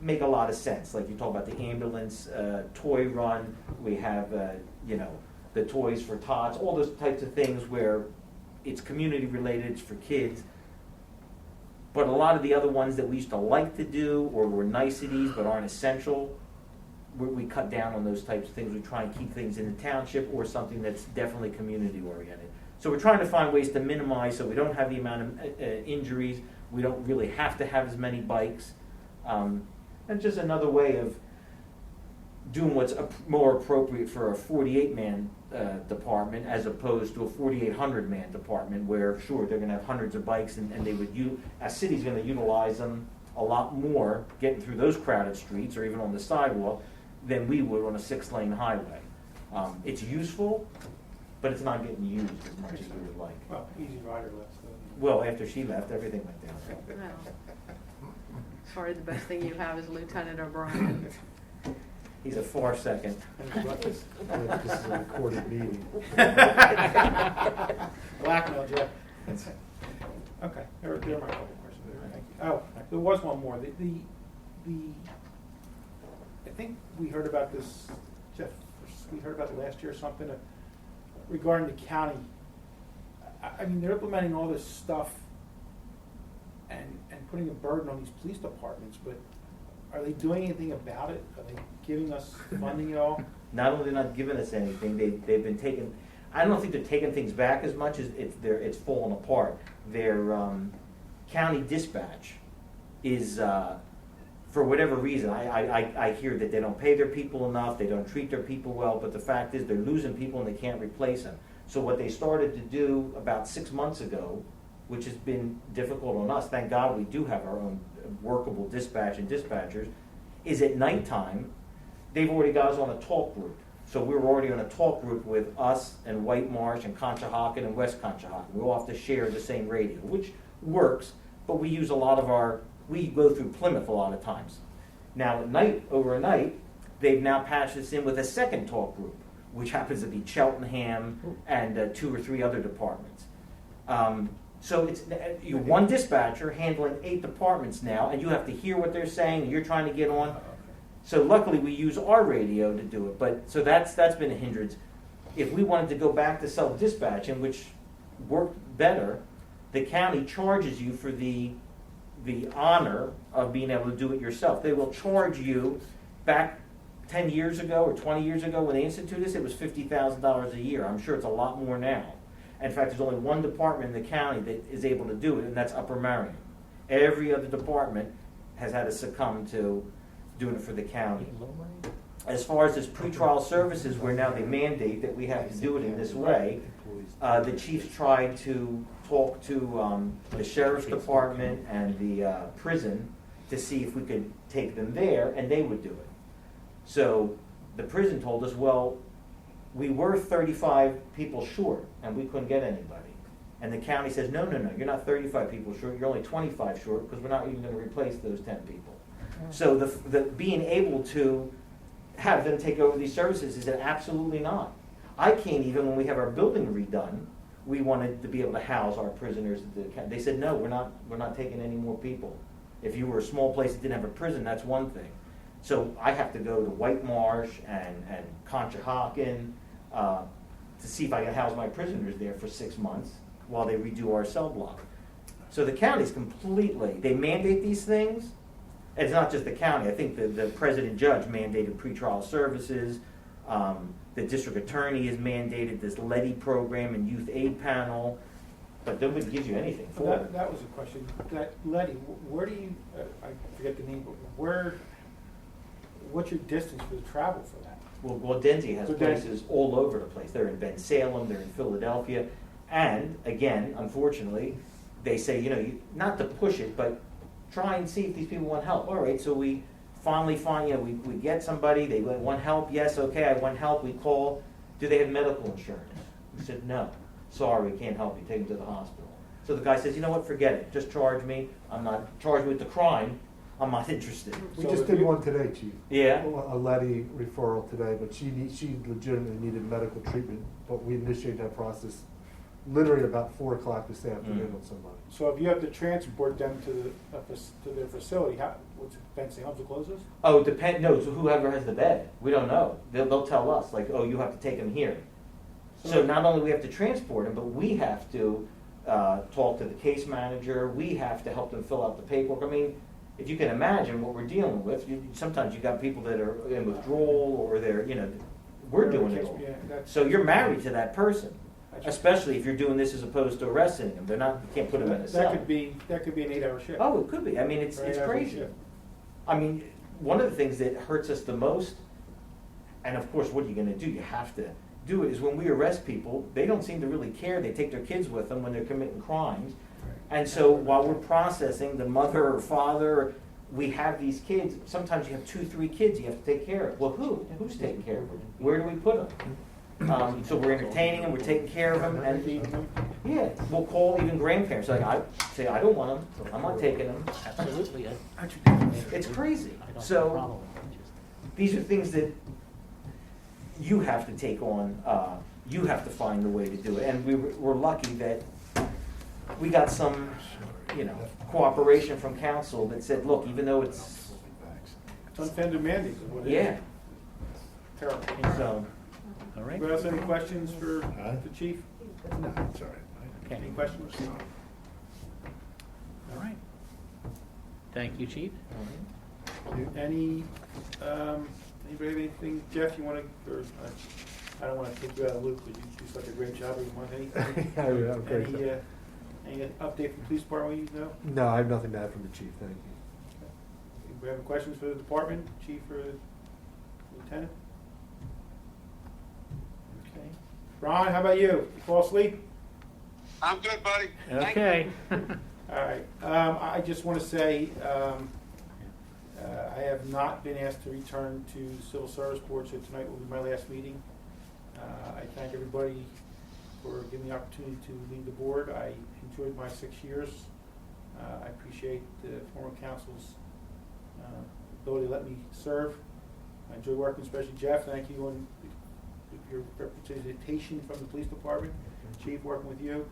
make a lot of sense. Like you talk about the ambulance, toy run, we have, the toys for tots, all those types of things where it's community related, it's for kids. But a lot of the other ones that we used to like to do, or were niceties but aren't essential, we cut down on those types of things. We try and keep things in the township or something that's definitely community oriented. So we're trying to find ways to minimize so we don't have the amount of injuries, we don't really have to have as many bikes. And just another way of doing what's more appropriate for a 48-man department as opposed to a 4,800-man department where, sure, they're going to have hundreds of bikes and they would, a city's going to utilize them a lot more getting through those crowded streets or even on the sidewalk than we would on a 6-lane highway. It's useful, but it's not getting used as much as we would like. Well, Easy Rider left. Well, after she left, everything went down. Well, sorry, the best thing you have is Lieutenant O'Brien. He's a far second. This This is a recorded meeting. Blackmail, Jeff. Okay, there are my couple questions there, thank you. Oh, there was one more. I think we heard about this, Jeff, we heard about it last year or something, regarding the county. I mean, they're implementing all this stuff and putting a burden on these police departments, but are they doing anything about it? Are they giving us funding at all? Not only not giving us anything, they've been taking, I don't think they're taking things back as much as it's falling apart. Their county dispatch is, for whatever reason, I hear that they don't pay their people enough, they don't treat their people well, but the fact is they're losing people and they can't replace them. So what they started to do about 6 months ago, which has been difficult on us, thank God we do have our own workable dispatch and dispatchers, is at nighttime, they've already got us on a talk group. So we were already on a talk group with us and White Marsh and Conshohocken and West Conshohocken. We all have to share the same radio, which works, but we use a lot of we go through Plymouth a lot of times. Now at night, overnight, they've now patched us in with a second talk group, which happens to be Cheltenham and 2 or 3 other departments. So it's one dispatcher handling 8 departments now, and you have to hear what they're saying, and you're trying to get on. So luckily we use our radio to do it, but so that's been a hindrance. If we wanted to go back to self-dispatching, which worked better, the county charges you for the honor of being able to do it yourself. They will charge you, back 10 years ago or 20 years ago when they instituted this, it was $50,000 a year. I'm sure it's a lot more now. In fact, there's only one department in the county that is able to do it, and that's Upper Marion. Every other department has had to succumb to doing it for the county. As far as this pretrial services, where now they mandate that we have to do it in this way, the chiefs tried to talk to the sheriff's department and the prison to see if we could take them there, and they would do it. So the prison told us, well, we were 35 people short, and we couldn't get anybody. And the county says, no, you're not 35 people short, you're only 25 short, because we're not even going to replace those 10 people. So the being able to have them take over these services is that absolutely not. I can't even, when we have our building redone, we wanted to be able to house our prisoners. They said, no, we're not taking any more people. If you were a small place that didn't have a prison, that's one thing. So I have to go to White Marsh and Conshohocken to see if I can house my prisoners there for 6 months while they redo our cell block. So the county's completely, they mandate these things. It's not just the county. I think the president judge mandated pretrial services. The district attorney has mandated this LEDI program and youth aid panel, but nobody gives you anything for it. That was a question. That LEDI, where do you, I forget the name, but what's your distance for the travel for that? Well, Denzi has places all over the place. They're in Ben Salem, they're in Philadelphia, and again, unfortunately, they say, not to push it, but try and see if these people want help. All right, so we finally find, we get somebody, they want help, yes, okay, I want help, we call, do they have medical insurance? We said, no, sorry, we can't help you, take them to the hospital. So the guy says, you know what, forget it, just charge me, I'm not charged with the crime, I'm not interested. We just did one today, Chief. Yeah? A lady referral today, but she legitimately needed medical treatment, but we initiated that process literally about 4 o'clock this afternoon on somebody. So if you have to transport them to their facility, what's Ben Salem's the closest? Oh, no, so whoever has the bed, we don't know. They'll tell us, like, oh, you have to take them here. So not only we have to transport them, but we have to talk to the case manager, we have to help them fill out the paperwork. I mean, if you can imagine what we're dealing with, sometimes you got people that are in withdrawal or they're, we're doing it all. So you're married to that person, especially if you're doing this as opposed to arresting them. You can't put them in a cell. That could be an 8-hour shift. Oh, it could be. I mean, it's crazy. I mean, one of the things that hurts us the most, and of course, what are you going to do? You have to do it, is when we arrest people, they don't seem to really care. They take their kids with them when they're committing crimes. And so while we're processing, the mother or father, we have these kids. Sometimes you have 2, 3 kids you have to take care of. Well, who's taking care of them? Where do we put them? So we're entertaining them, we're taking care of them, and yeah, we'll call even grandparents. Like I say, I don't want them. I'm not taking them. Absolutely. It's crazy. I don't have a So problem. these are things that you have to take on. You have to find a way to do it, and we're lucky that we got some, cooperation from council that said, look, even though it's, It's unfunded mandate is what it is. yeah, Terrible. so. All right, Anybody else have any questions for the chief? No, it's all right. okay, Any questions? all right. Thank you, chief. Any, anybody have anything, Jeff, you wanna, or, I don't wanna take you out of the loop, because you do such a great job, you want anything? Yeah, we have a great Any, any update from the police department you know? No, I have nothing to add from the chief, thank you. Do we have any questions for the department, chief or lieutenant? Okay. Ron, how about you? You fall asleep? I'm good, buddy. Thank you. Okay. All right. I just want to say, I have not been asked to return to Civil Service Board, so tonight will be my last meeting. I thank everybody for giving me the opportunity to lead the board. I enjoyed my 6 years. I appreciate the former council's ability to let me serve. I enjoy working, especially Jeff. Thank you on your representation from the police department. Chief, working with you.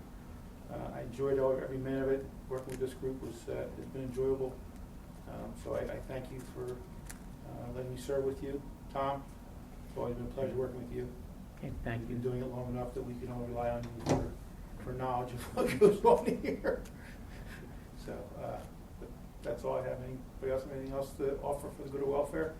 I enjoyed every minute of it. Working with this group has been enjoyable. So I thank you for letting me serve with you. Tom, it's always been a pleasure working with you. Okay, thank You've you. been doing it long enough that we can all rely on you for knowledge of what goes on here. So but that's all I have. Anybody else have anything else to offer for the good of welfare?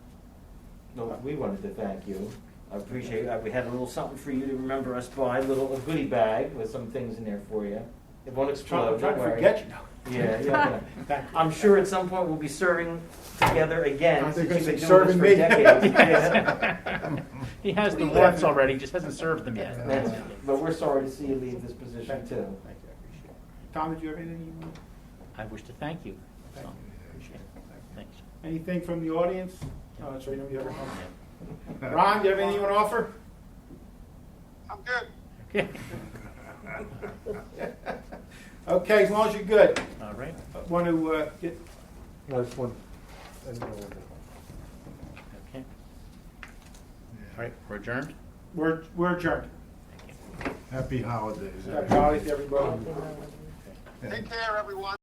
No, we wanted to thank you. I appreciate it. We had a little something for you to remember us by, a goodie bag with some things in there for you. It won't I'm explode, trying don't to worry. forget you now. Yeah. Thank you. I'm sure at some point we'll be serving together again, I since think you've been it's doing this serving for me. decades. Yeah. He has the warrants already, just hasn't served them yet. That's- But we're sorry to see you leave this position Thank you. too. Thank you. I appreciate it. Tom, did you have anything you want? I wish to thank you. Thank So, you. Appreciate it. Thanks. Anything from the audience? Oh, that's right, nobody ever comes. Ron, do you have anything you want to offer? I'm good. Okay. Okay, as long as you're good. All right. Want to get, I just want, I don't know what Okay. All right, we're adjourned. we're adjourned. Happy holidays. Happy holidays, everybody. Happy holidays. Take care, everyone.